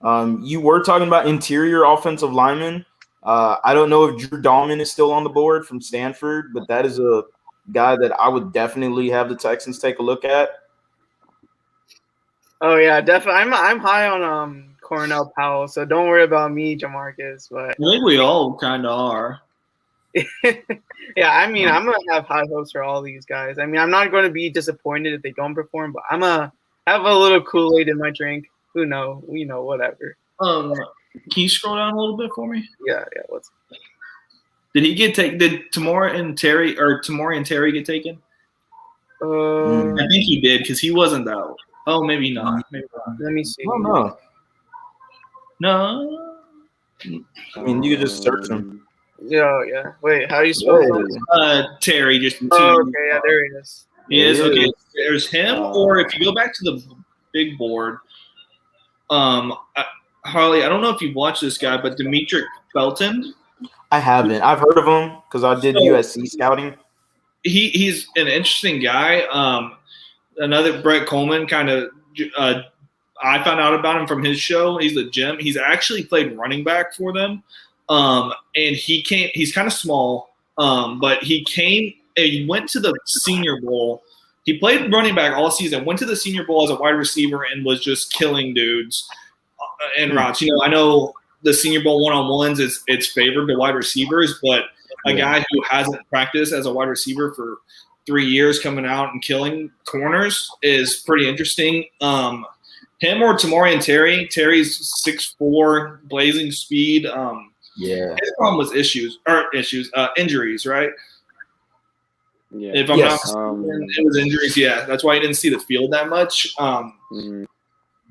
You were talking about interior offensive linemen. I don't know if Drew Dahlman is still on the board from Stanford, but that is a guy that I would definitely have the Texans take a look at. Oh yeah, definitely. I'm high on Cornell Powell, so don't worry about me, Jamarcus. But I think we all kind of are. yeah, I mean, I'm gonna have high hopes for all these guys. I mean, I'm not going to be disappointed if they don't perform, but I'm gonna have a little Kool-Aid in my drink. Who knows? Whatever. Can you scroll down a little bit for me? Yeah. Did he get taken? Did Tamori and Terry get taken? I think he did because he wasn't out. Oh, maybe not. Maybe not. Let me see. I don't know. No. I mean, you could just search him. Yeah. Wait, how do you spell that? Terry just. Oh, okay, yeah, there he is. He is There he okay. is. There's him, or if you go back to the big board, Harley. I don't know if you've watched this guy, but Demetric Felton. I haven't. I've heard of him because I did USC scouting. He's an interesting guy. another Brett Coleman kind of. I found out about him from his show. He's a gem. He's actually played running back for them, and he came. He's kind of small, but he came. He went to the Senior Bowl. He played running back all season. Went to the Senior Bowl as a wide receiver and was just killing dudes and routes. You know, I know the Senior Bowl one-on-ones it's favored to wide receivers, but a guy who hasn't practiced as a wide receiver for 3 years coming out and killing corners is pretty interesting. Him or Tamori and Terry. Terry's 6'4", blazing speed. His problem was injuries, right? Yeah. If I'm not mistaken, it was injuries. Yeah, that's why he didn't see the field that much.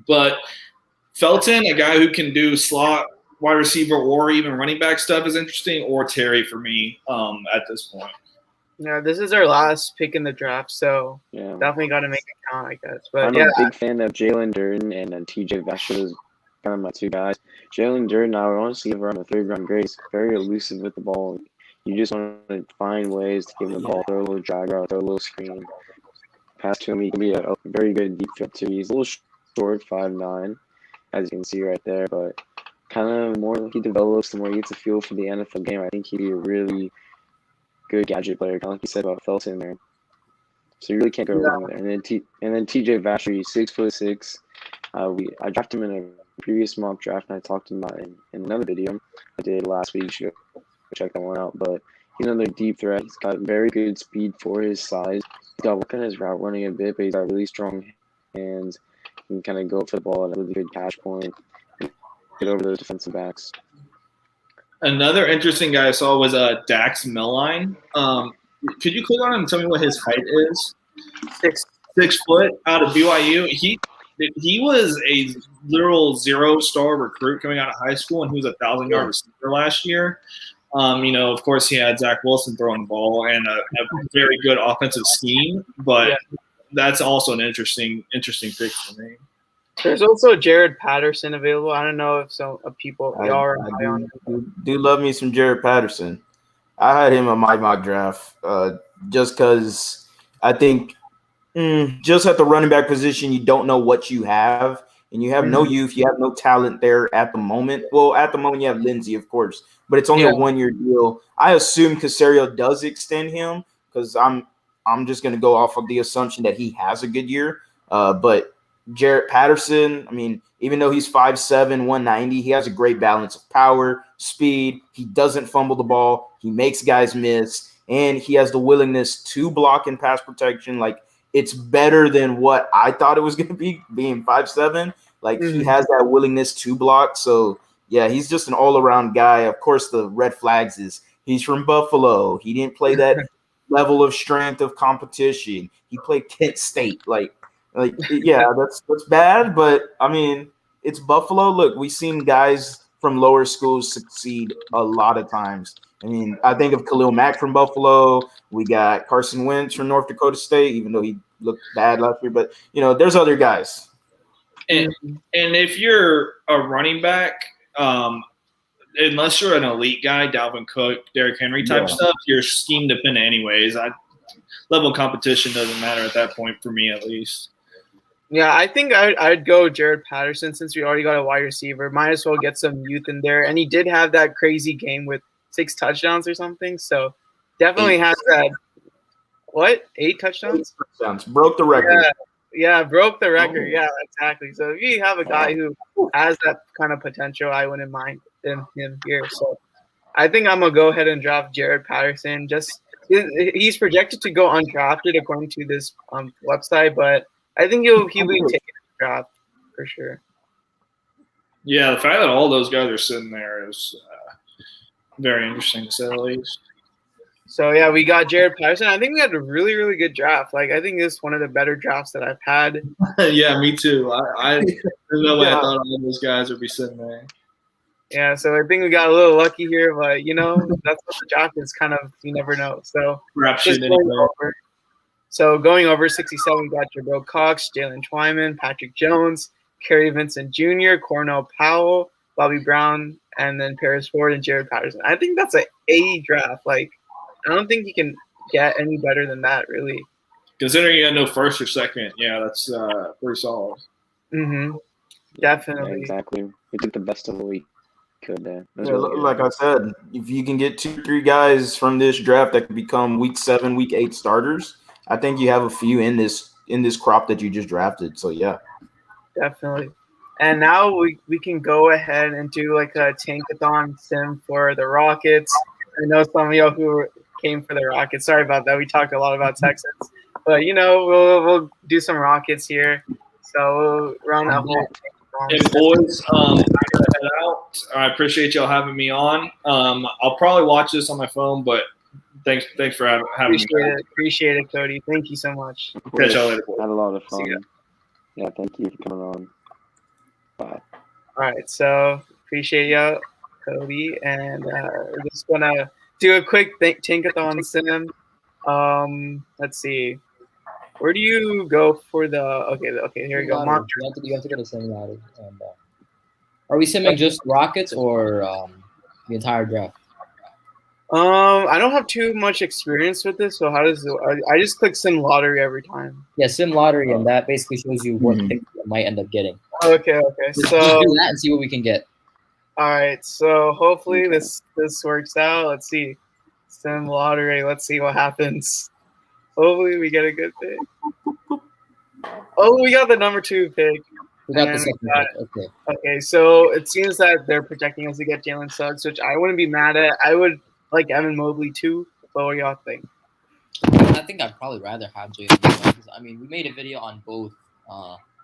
But Felton, a guy who can do slot wide receiver or even running back stuff, is interesting. Or Terry for me at this point. Yeah, this is our last pick in the draft, so Yeah. definitely got to make it count, I guess. But I'm a big fan of Jalen Durden and TJ Vasher is kind of my two guys. Jalen Durden, I would honestly give around a 3rd-round grade. He's very elusive with the ball. You just want to find ways to give him the ball, throw a little drag route, throw a little screen, pass to him. He can be a very good deep threat too. He's a little short, 5'9", as you can see right there, but kind of more he develops, the more he gets a feel for the NFL game. I think he'd be a really good gadget player, kind of like you said about Felton there. So you really can't go wrong there. And then TJ Vasher, he's 6'6". I drafted him in a previous mock draft, and I talked to him about it in another video I did last week. You should check that one out. But he's another deep threat. He's got very good speed for his size. He's got work on his route running a bit, but he's got really strong hands. He can kind of go for the ball at a really good catch point, get over those defensive backs. Another interesting guy I saw was Dax Milline. Could you click on him and tell me what his height is? 6 foot out of BYU. He was a literal 0-star recruit coming out of high school, and he was a 1,000-yard receiver last year. Of course, he had Zach Wilson throwing the ball and a very good offensive scheme, but that's also an interesting pick for me. There's also Jared Patterson available. I don't know if some people are high on him. Do love me some Jared Patterson. I had him on my mock draft just because I think just at the running back position, you don't know what you have, and you have no youth, you have no talent there at the moment. Well, at the moment, you have Lindsey, of course, but it's only a 1-year deal. I assume Caserio does extend him because I'm just going to go off of the assumption that he has a good year. But Jarrett Patterson, I mean, even though he's 5'7", 190, he has a great balance of power, speed. He doesn't fumble the ball. He makes guys miss, and he has the willingness to block in pass protection. Like, it's better than what I thought it was going to be, being 5'7". Like, he has that willingness to block. So, yeah, he's just an all-around guy. Of course, the red flags is he's from Buffalo. He didn't play that level of strength of competition. He played Kent State. Like yeah, that's bad, but I mean, it's Buffalo. Look, we've seen guys from lower schools succeed a lot of times. I mean, I think of Khalil Mack from Buffalo. We got Carson Wentz from North Dakota State, even though he looked bad last year. But, there's other guys. And if you're a running back, unless you're an elite guy, Dalvin Cook, Derrick Henry type stuff, you're scheme dependent anyways. Level of competition doesn't matter at that point for me, at least. Yeah, I think I'd go Jared Patterson since we already got a wide receiver. Might as well get some youth in there. And he did have that crazy game with 6 touchdowns or something. So definitely has that. What? 8 touchdowns? 8 touchdowns. Broke the record. Yeah, broke the record. Yeah, exactly. So if you have a guy who has that kind of potential, I wouldn't mind him here. So I think I'm going to go ahead and draft Jared Patterson. He's projected to go undrafted according to this website, but I think he'll be taking a draft for sure. Yeah, the fact that all those guys are sitting there is very interesting to say the least. So yeah, we got Jared Patterson. I think we had a really, really good draft. Like, I think this is one of the better drafts that I've had. Yeah, me too. There's no way I thought all those guys would be sitting there. Yeah, so I think we got a little lucky here, but that's what the draft is. Kind of, you never know. So going over 67, we got Jabril Cox, Jalen Twyman, Patrick Jones, Kerry Vincent Jr., Cornell Powell, Bobby Brown, and then Paris Ford and Jared Patterson. I think that's an A draft. Like, I don't think you can get any better than that, really. Considering you had no first or second, yeah, that's pretty solid. Mm-hmm. Yeah, Definitely. exactly. We did the best of what we could there. That's Yeah, really good. like I said, if you can get 2-3 guys from this draft that can become week 7, week 8 starters, I think you have a few in this crop that you just drafted. So yeah. Definitely. And now we can go ahead and do like a tankathon sim for the Rockets. I know some of y'all who came for the Rockets. Sorry about that. We talked a lot about Texans, but we'll do some Rockets here. So we'll run a whole And tankathon. boys, I gotta head out. I appreciate y'all having me on. I'll probably watch this on my phone, but thanks for having me. Appreciate it, Cody. Thank you so much. Catch y'all later, boys. Had a lot of See ya. fun. Yeah, thank you for coming on. Bye. All right, so appreciate you, Cody, and we're just gonna do a quick tankathon sim. Let's see. Where do you go for the? Okay, here we go. Mock. You have to go to sim ladder. And, are we simming just Rockets or the entire draft? I don't have too much experience with this, so how does it? I just click sim lottery every time. Yeah, sim lottery, and that basically shows you what Mhm. pick you might end up getting. Okay. Just So do that and see what we can get. all right, so hopefully Okay. this works out. Let's see, sim lottery. Let's see what happens. Hopefully we get a good pick. Oh, we got the number 2 pick. We got the And second we got- pick. Okay. Okay, so it seems that they're projecting us to get Jalen Suggs, which I wouldn't be mad at. I would like Evan Mobley too. But what do y'all think? I think I'd probably rather have Jalen Suggs. I mean, we made a video on both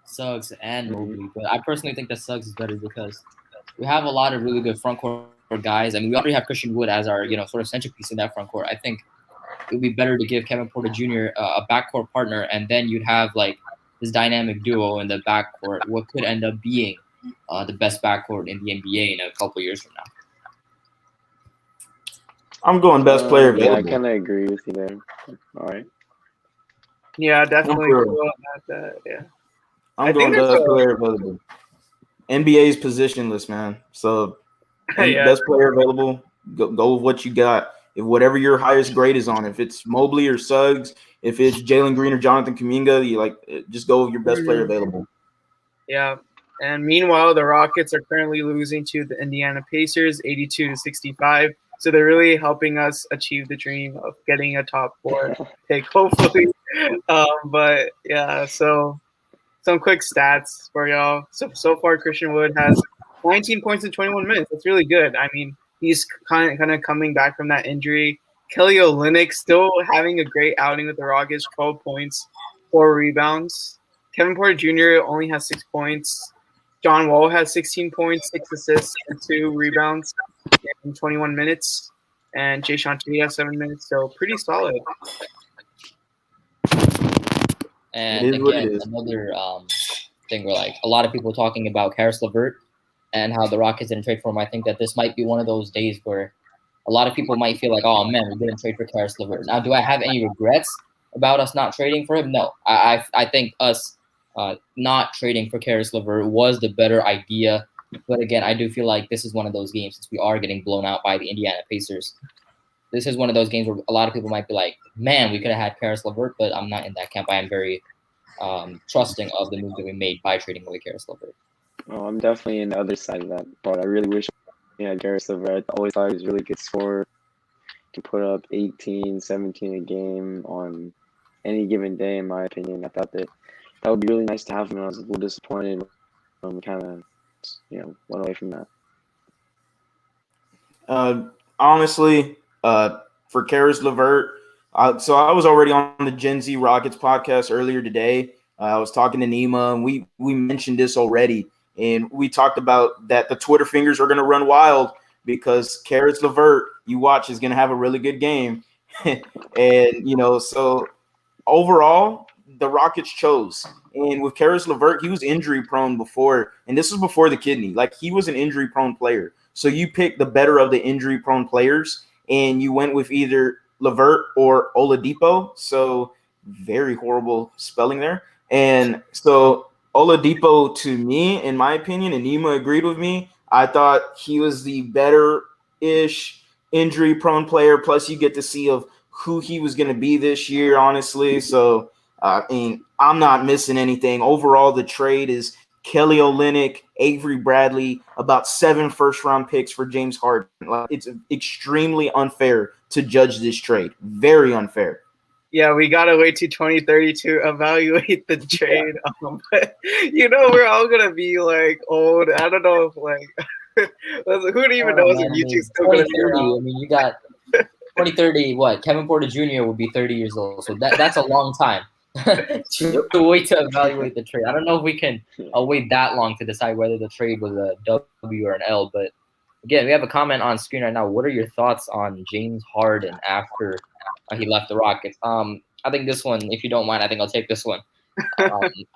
Suggs and Mobley, but I personally think that Suggs is better because we have a lot of really good front court guys. I mean, we already have Christian Wood as our sort of centerpiece in that front court. I think it would be better to give Kevin Porter Jr. A backcourt partner, and then you'd have like this dynamic duo in the backcourt, what could end up being the best backcourt in the NBA in a couple years from now. I'm going best player Yeah, I available. kind of agree with you there. All right. Yeah, definitely. sure. Cool about that. Yeah. I'm I going think best there's player available. NBA's positionless, man. So Yeah. best player available. Go with what you got. If whatever your highest grade is on, if it's Mobley or Suggs, if it's Jalen Green or Jonathan Kuminga, just go with your best player available. Yeah. And meanwhile, the Rockets are currently losing to the Indiana Pacers, 82-65. So they're really helping us achieve the dream of getting a top 4 pick, hopefully. But yeah, so some quick stats for y'all. So far, Christian Wood has 19 points in 21 minutes. That's really good. I mean, he's kind of coming back from that injury. Kelly Olynyk still having a great outing with the Rockets, 12 points, 4 rebounds. Kevin Porter Jr. only has 6 points. John Wall has 16 points, 6 assists, and 2 rebounds in 21 minutes. And Jay Shanti has 7 minutes, so pretty solid. And It is what it again, is. another thing where like a lot of people talking about Karis LeVert and how the Rockets didn't trade for him. I think that this might be one of those days where a lot of people might feel like, oh man, we didn't trade for Karis LeVert. Now, do I have any regrets about us not trading for him? No. I think us not trading for Karis LeVert was the better idea. But again, I do feel like this is one of those games, since we are getting blown out by the Indiana Pacers. This is one of those games where a lot of people might be like, man, we could have had Karis LeVert, but I'm not in that camp. I am very trusting of the move that we made by trading away Karis LeVert. Oh, I'm definitely in the other side of that, but I really wish we had Karis LeVert. I always thought he was a really good scorer. Can put up 18, 17 a game on any given day, in my opinion. I thought that would be really nice to have him. I was a little disappointed when we kind of, went away from that. Honestly, for Karis LeVert, so I was already on the Gen Z Rockets podcast earlier today. I was talking to Nima, and we mentioned this already, and we talked about that the Twitter fingers are going to run wild because Karis LeVert, you watch, is going to have a really good game. And, so overall, the Rockets chose. And with Karis LeVert, he was injury prone before, and this was before the kidney. Like, he was an injury prone player. So you picked the better of the injury prone players, and you went with either LeVert or Oladipo. So very horrible spelling there. And so Oladipo, to me, in my opinion, and Nima agreed with me, I thought he was the better-ish injury prone player. Plus, you get to see of who he was going to be this year, honestly. So I mean, I'm not missing anything. Overall, the trade is Kelly Olynyk, Avery Bradley, about 7 first-round picks for James Harden. Like, it's extremely unfair to judge this trade. Very unfair. Yeah, we gotta wait to 2030 to evaluate the trade. But we're all gonna be like old. I don't know if who even knows if YouTube's still gonna be 2030. around. I mean, you got 2030. What? Kevin Porter Jr. will be 30 years old, so that's a long time to wait to evaluate the trade. I don't know if we can wait that long to decide whether the trade was a W or an L. But again, we have a comment on screen right now. What are your thoughts on James Harden after he left the Rockets? I think this one, if you don't mind, I think I'll take this one.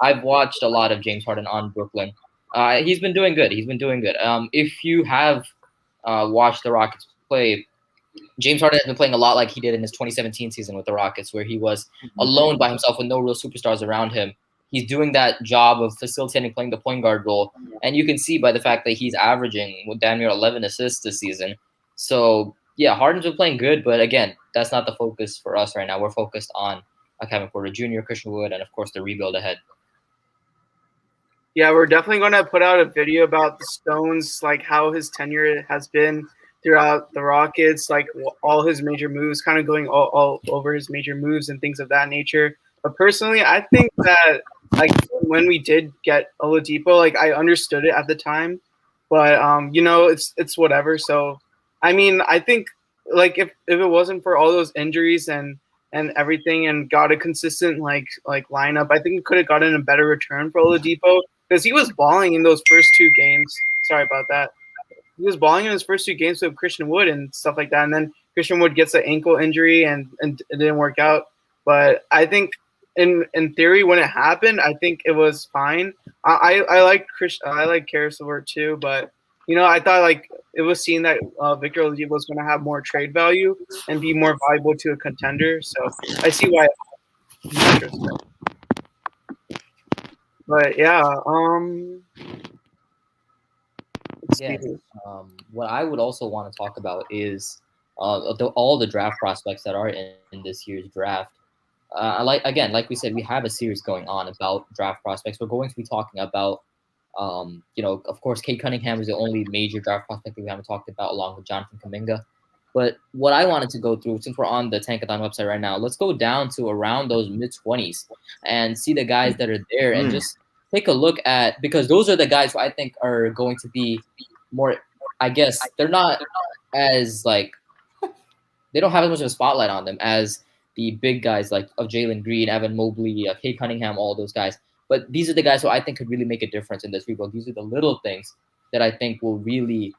I've watched a lot of James Harden on Brooklyn. He's been doing good. If you have watched the Rockets play, James Harden has been playing a lot like he did in his 2017 season with the Rockets, where he was alone by himself with no real superstars around him. He's doing that job of facilitating, playing the point guard role, and you can see by the fact that he's averaging damn near 11 assists this season. So yeah, Harden's been playing good, but again, that's not the focus for us right now. We're focused on Kevin Porter Jr., Christian Wood, and of course the rebuild ahead. Yeah, we're definitely going to put out a video about the Stones, like how his tenure has been throughout the Rockets, like all his major moves, kind of going all over his major moves and things of that nature. But personally, I think that like when we did get Oladipo, like I understood it at the time, but it's whatever. So I mean, I think like if it wasn't for all those injuries and everything and got a consistent like lineup, I think we could have gotten a better return for Oladipo because he was balling in those first 2 games. Sorry about that. He was balling in his first 2 games with Christian Wood and stuff like that. And then Christian Wood gets an ankle injury and it didn't work out. But I think in theory, when it happened, I think it was fine. I like Karis LeVert too, but I thought like it was seen that Victor Oladipo was going to have more trade value and be more valuable to a contender. So I see why. But yeah, what I would also want to talk about is all the draft prospects that are in this year's draft. Like we said, we have a series going on about draft prospects. We're going to be talking about, of course, Kate Cunningham is the only major draft prospect that we haven't talked about, along with Jonathan Kuminga. But what I wanted to go through, since we're on the Tankathon website right now, let's go down to around those mid-20s and see the guys that are there and just take a look at, because those are the guys who I think are going to be more, I guess, they're not as like, they don't have as much of a spotlight on them as the big guys like of Jalen Green, Evan Mobley, Kate Cunningham, all those guys. But these are the guys who I think could really make a difference in this rebuild. These are the little things that I think will really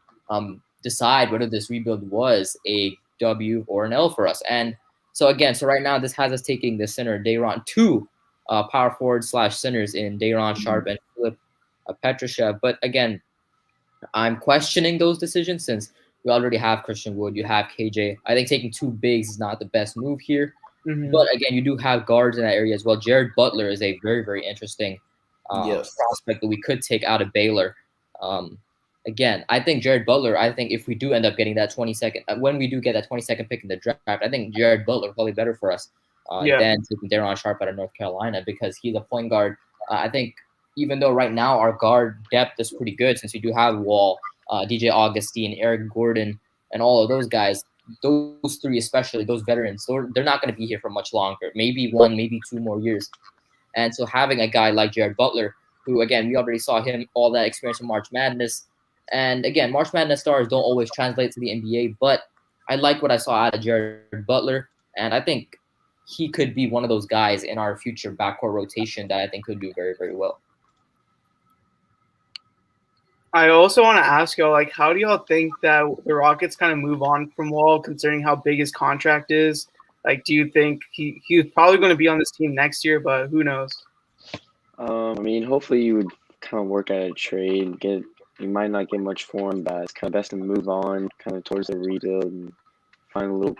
decide whether this rebuild was a W or an L for us. And so right now this has us taking the center Day'Ron, 2 power forward / centers in Day'Ron Sharpe and Philip Petrushev. But again, I'm questioning those decisions since we already have Christian Wood, you have KJ. I think taking 2 bigs is not the best move here. But again, you do have guards in that area as well. Jared Butler is a very, very interesting prospect that we could take out of Baylor. Again, I think Jared Butler, if we do end up getting that 22nd, when we do get that 22nd pick in the draft, I think Jared Butler is probably better for us than taking Day'Ron Sharpe out of North Carolina, because he's a point guard. I think even though right now our guard depth is pretty good, since we do have Wall, DJ Augustine, Eric Gordon, and all of those guys, those 3 especially, those veterans, they're not going to be here for much longer, maybe 1, maybe 2 more years. And so having a guy like Jared Butler, who, again, we already saw him, all that experience in March Madness. And again, March Madness stars don't always translate to the NBA, but I like what I saw out of Jared Butler. And I think he could be one of those guys in our future backcourt rotation that I think could do very, very well. I also want to ask y'all, like, how do y'all think that the Rockets kind of move on from Wall, considering how big his contract is? Like, do you think he's probably going to be on this team next year, but who knows? I mean, hopefully you would kind of work at a trade. You might not get much for him, but it's kind of best to move on kind of towards the rebuild and find little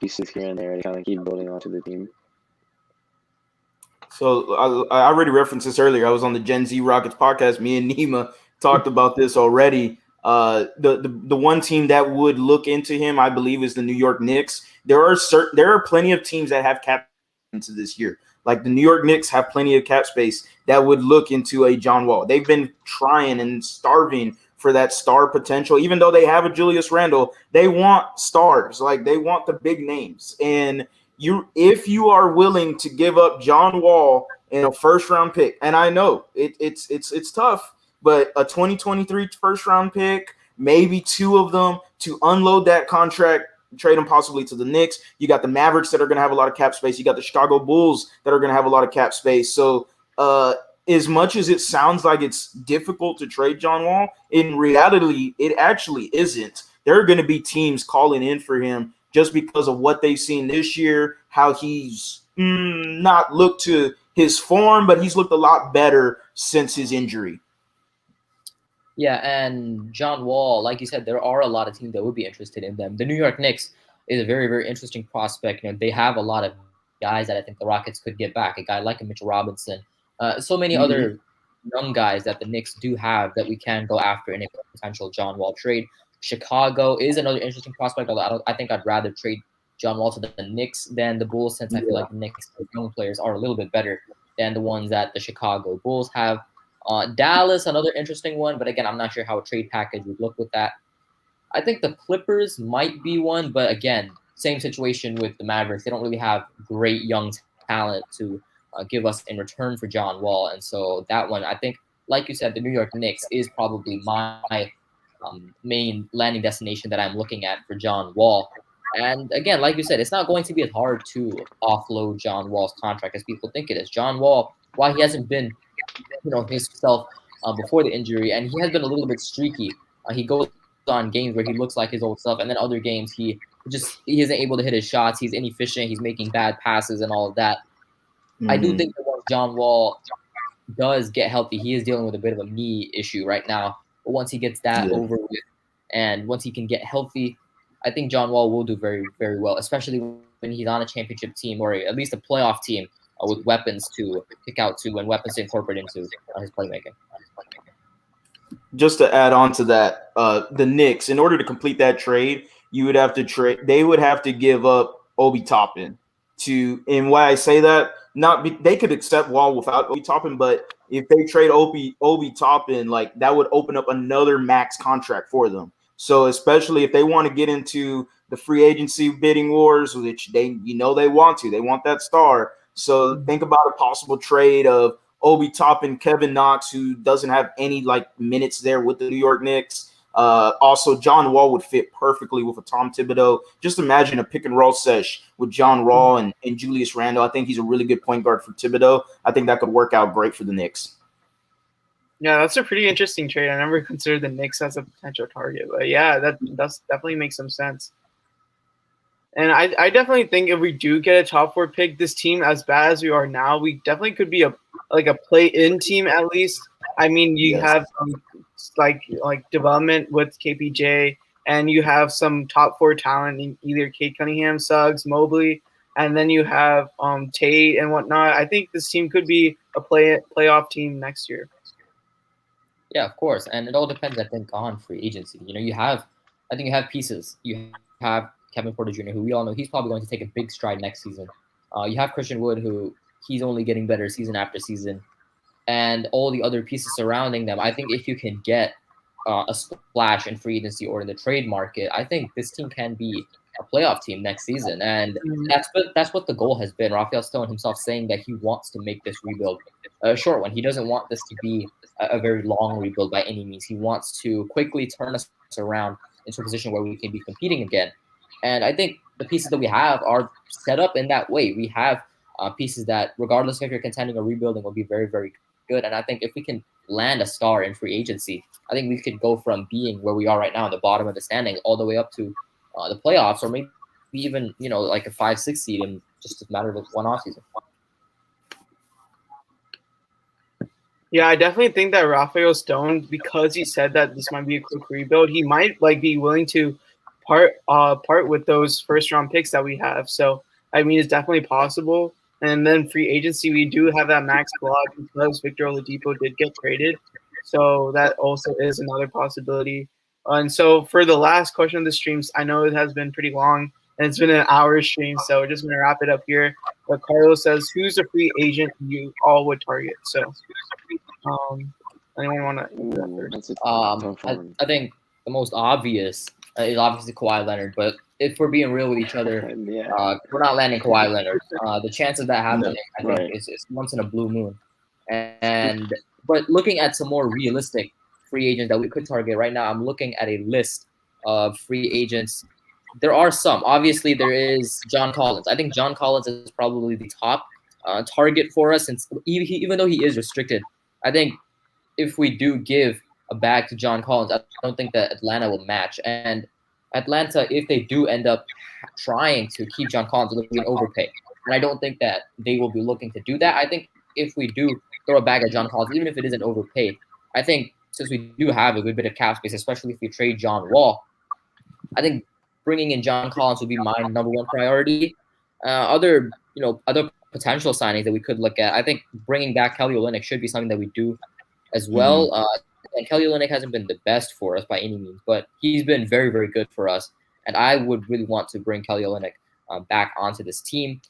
pieces here and there to kind of keep building onto the team. So I already referenced this earlier. I was on the Gen Z Rockets podcast. Me and Nima talked about this already. The one team that would look into him, I believe, is the New York Knicks. There are plenty of teams that have cap into this year. Like the New York Knicks have plenty of cap space that would look into a John Wall. They've been trying and starving for that star potential. Even though they have a Julius Randle, they want stars. Like they want the big names. And if you are willing to give up John Wall in a first-round pick, and I know it's tough, but a 2023 first-round pick, maybe 2 of them to unload that contract, trade them possibly to the Knicks. You got the Mavericks that are going to have a lot of cap space. You got the Chicago Bulls that are going to have a lot of cap space. So as much as it sounds like it's difficult to trade John Wall, in reality, it actually isn't. There are going to be teams calling in for him just because of what they've seen this year, how he's not looked to his form, but he's looked a lot better since his injury. Yeah, and John Wall, like you said, there are a lot of teams that would be interested in them. The New York Knicks is a very, very interesting prospect. You know, they have a lot of guys that I think the Rockets could get back. A guy like a Mitchell Robinson, so many other young guys that the Knicks do have that we can go after in a potential John Wall trade. Chicago is another interesting prospect, although I think I'd rather trade John Wall to the Knicks than the Bulls, since I feel like the Knicks young players are a little bit better than the ones that the Chicago Bulls have. Dallas, another interesting one, but again, I'm not sure how a trade package would look with that. I think the Clippers might be one, but again, same situation with the Mavericks. They don't really have great young talent to give us in return for John Wall, and so that one, I think, like you said, the New York Knicks is probably my main landing destination that I'm looking at for John Wall. And again, like you said, it's not going to be as hard to offload John Wall's contract as people think it is. John Wall, while he hasn't been himself before the injury, and he has been a little bit streaky. He goes on games where he looks like his old self, and then other games he isn't able to hit his shots. He's inefficient. He's making bad passes and all of that. I do think that once John Wall does get healthy, he is dealing with a bit of a knee issue right now. But once he gets that over with, and once he can get healthy, I think John Wall will do very, very well, especially when he's on a championship team or at least a playoff team with weapons to kick out to and weapons to incorporate into his playmaking. Just to add on to that, the Knicks, in order to complete that trade, you would have to trade. They would have to give up Obi Toppin to. And why I say that, they could accept Wall without Obi Toppin, but if they trade Obi Toppin, like that would open up another max contract for them. So especially if they want to get into the free agency bidding wars, which they want to, they want that star. So think about a possible trade of Obi Toppin, Kevin Knox, who doesn't have any minutes there with the New York Knicks. Also, John Wall would fit perfectly with a Tom Thibodeau. Just imagine a pick and roll sesh with John Wall and Julius Randle. I think he's a really good point guard for Thibodeau. I think that could work out great for the Knicks. Yeah, that's a pretty interesting trade. I never considered the Knicks as a potential target, but yeah, that definitely makes some sense. And I definitely think if we do get a top 4 pick, this team, as bad as we are now, we definitely could be a play-in team at least. I mean, you have like development with KPJ, and you have some top 4 talent in either Cade Cunningham, Suggs, Mobley, and then you have Tate and whatnot. I think this team could be a playoff team next year. Yeah, of course, and it all depends, I think, on free agency. You have pieces. You have Kevin Porter Jr., who we all know he's probably going to take a big stride next season. You have Christian Wood, who he's only getting better season after season, and all the other pieces surrounding them. I think if you can get a splash in free agency or in the trade market, I think this team can be a playoff team next season, and that's what the goal has been. Rafael Stone himself saying that he wants to make this rebuild a short one. He doesn't want this to be a very long rebuild by any means. He wants to quickly turn us around into a position where we can be competing again. And I think the pieces that we have are set up in that way. We have pieces that, regardless if you're contending or rebuilding, will be very, very good. And I think if we can land a star in free agency, I think we could go from being where we are right now, at the bottom of the standing, all the way up to the playoffs, or maybe even like a 5-6 seed in just a matter of one offseason. Yeah, I definitely think that Rafael Stone, because he said that this might be a quick rebuild, he might be willing to part with those first round picks that we have. So I mean, it's definitely possible. And then free agency, we do have that max block because Victor Oladipo did get traded. So that also is another possibility. And so for the last question of the streams, I know it has been pretty long and it's been an hour stream, so we're just gonna wrap it up here. But Carlos says, "Who's the free agent you all would target?" So, anyone want to do that first? That's a tough one. I think the most obvious is obviously Kawhi Leonard. But if we're being real with each other, we're not landing Kawhi Leonard. The chance of that happening, I think, is once in a blue moon. But looking at some more realistic free agents that we could target right now, I'm looking at a list of free agents. There are some. Obviously, there is John Collins. I think John Collins is probably the top target for us, since even though he is restricted. I think if we do give a bag to John Collins, I don't think that Atlanta will match. And Atlanta, if they do end up trying to keep John Collins, it'll be an overpay. And I don't think that they will be looking to do that. I think if we do throw a bag at John Collins, even if it isn't overpaid, I think since we do have a good bit of cap space, especially if we trade John Wall, I think bringing in John Collins would be my number one priority. Other potential signings that we could look at, I think bringing back Kelly Olynyk should be something that we do as well. And Kelly Olynyk hasn't been the best for us by any means, but he's been very, very good for us. And I would really want to bring Kelly Olynyk back onto this team.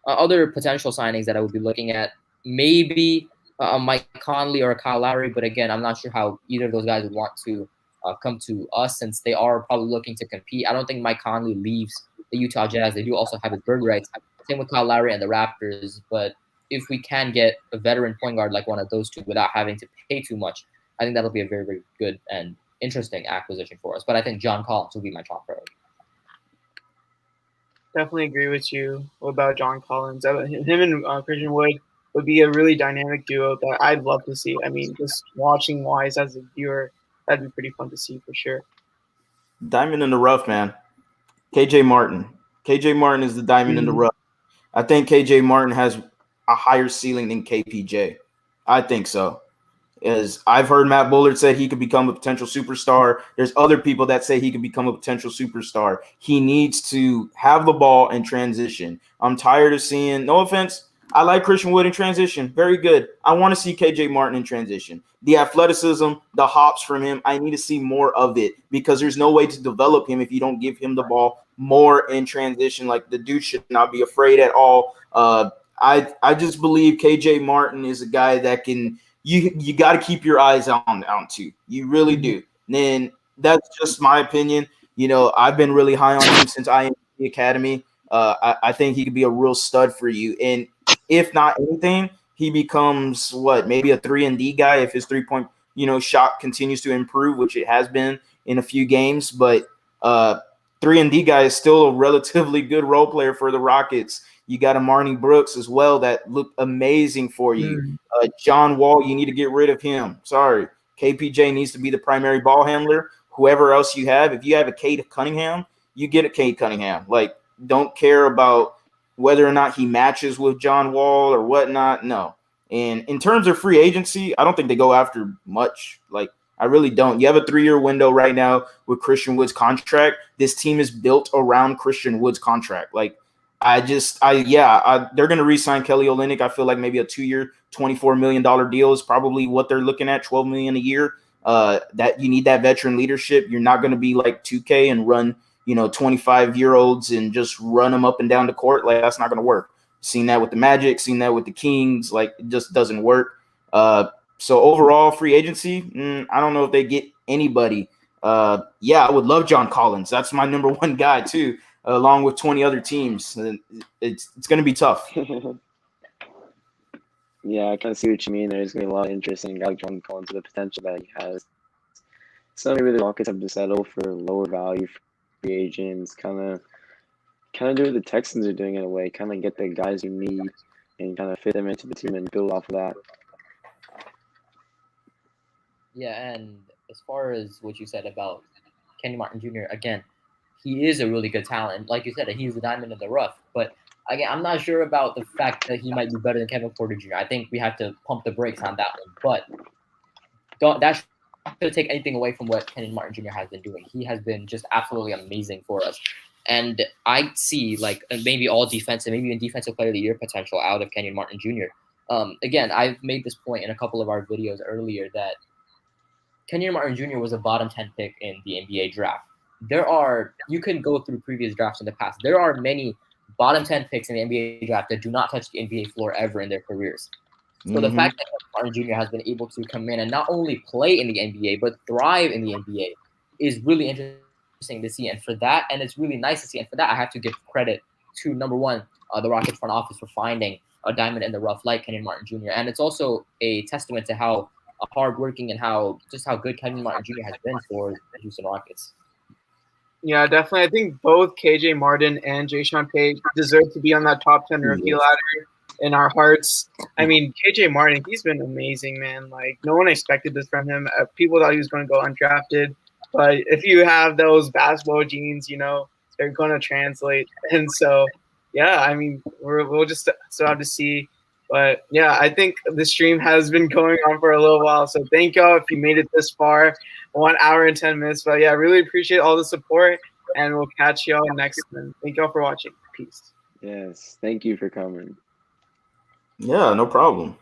Other potential signings that I would be looking at, maybe Mike Conley or Kyle Lowry, but again, I'm not sure how either of those guys would want to come to us, since they are probably looking to compete. I don't think Mike Conley leaves the Utah Jazz. They do also have his bird rights. Same with Kyle Lowry and the Raptors. But if we can get a veteran point guard like one of those two without having to pay too much, I think that'll be a very, very good and interesting acquisition for us. But I think John Collins will be my top priority. Definitely agree with you about John Collins. Him and Christian Wood would be a really dynamic duo that I'd love to see. I mean, just watching wise as a viewer, that'd be pretty fun to see for sure. Diamond in the rough, man. KJ Martin. KJ Martin is the diamond in the rough. I think KJ Martin has a higher ceiling than KPJ. I think so. As I've heard Matt Bullard said he could become a potential superstar. There's other people that say he could become a potential superstar. He needs to have the ball and transition. I'm tired of seeing, no offense, I like Christian Wood in transition. Very good. I want to see KJ Martin in transition. The athleticism, the hops from him, I need to see more of it, because there's no way to develop him if you don't give him the ball more in transition. Like, the dude should not be afraid at all. I just believe KJ Martin is a guy that can – you got to keep your eyes on to. You really do. And then that's just my opinion. You know, I've been really high on him since I am the academy. I think he could be a real stud for you. And if not anything, he becomes maybe a 3-and-D guy if his 3-point, shot continues to improve, which it has been in a few games. But 3-and-D guy is still a relatively good role player for the Rockets. You got a Marnie Brooks as well that looked amazing for you. John Wall, you need to get rid of him. Sorry. KPJ needs to be the primary ball handler. Whoever else you have, if you have a Cade Cunningham, you get a Cade Cunningham. Like, don't care about whether or not he matches with John Wall or whatnot. No. And in terms of free agency, I don't think they go after much. Like, I really don't. You have a 3-year window right now with Christian Wood's contract. This team is built around Christian Wood's contract. Like, they're going to re-sign Kelly Olynyk. I feel like maybe a 2-year, $24 million deal is probably what they're looking at, $12 million a year. That you need that veteran leadership. You're not going to be like 2K and run, 25-year-olds and just run them up and down the court. Like, that's not going to work. Seen that with the Magic, seen that with the Kings. Like, it just doesn't work. So overall, free agency, I don't know if they get anybody. I would love John Collins. That's my number one guy too, along with 20 other teams. It's going to be tough. Yeah, I kind of see what you mean. There's going to be a lot of interest in a guy like John Collins with the potential that he has. So maybe the Rockets have to settle for lower value free agents, kind of do what the Texans are doing in a way, kind of get the guys you need and kind of fit them into the team and build off of that. Yeah, and as far as what you said about Kenny Martin Jr., again, he is a really good talent. Like you said, he's a diamond in the rough. But again, I'm not sure about the fact that he might be better than Kevin Porter Jr. I think we have to pump the brakes on that one. But that shouldn't take anything away from what Kenny Martin Jr. has been doing. He has been just absolutely amazing for us. And I see maybe all defensive, maybe even defensive player of the year potential out of Kenyon Martin Jr. Again, I've made this point in a couple of our videos earlier that Kenyon Martin Jr. was a bottom 10 pick in the NBA draft. you can go through previous drafts in the past. There are many bottom 10 picks in the NBA draft that do not touch the NBA floor ever in their careers. So the fact that Martin Jr. has been able to come in and not only play in the NBA but thrive in the NBA is really interesting to see. And for that, and it's really nice to see. And for that, I have to give credit to number one, the Rockets front office for finding a diamond in the rough like Kenyon Martin Jr. And it's also a testament to how hardworking and how good Kenyon Martin Jr. has been for the Houston Rockets. Yeah, definitely. I think both KJ Martin and Jayshawn Page deserve to be on that top 10 rookie ladder in our hearts. I mean, KJ Martin, he's been amazing, man. Like, no one expected this from him. People thought he was going to go undrafted. But if you have those basketball genes, you know, they're going to translate. And so, yeah, I mean, we'll just still have to see. But, yeah, I think the stream has been going on for a little while. So thank y'all if you made it this far, 1 hour and 10 minutes. But, yeah, really appreciate all the support. And we'll catch y'all next time. Thank y'all for watching. Peace. Yes. Thank you for coming. Yeah, no problem.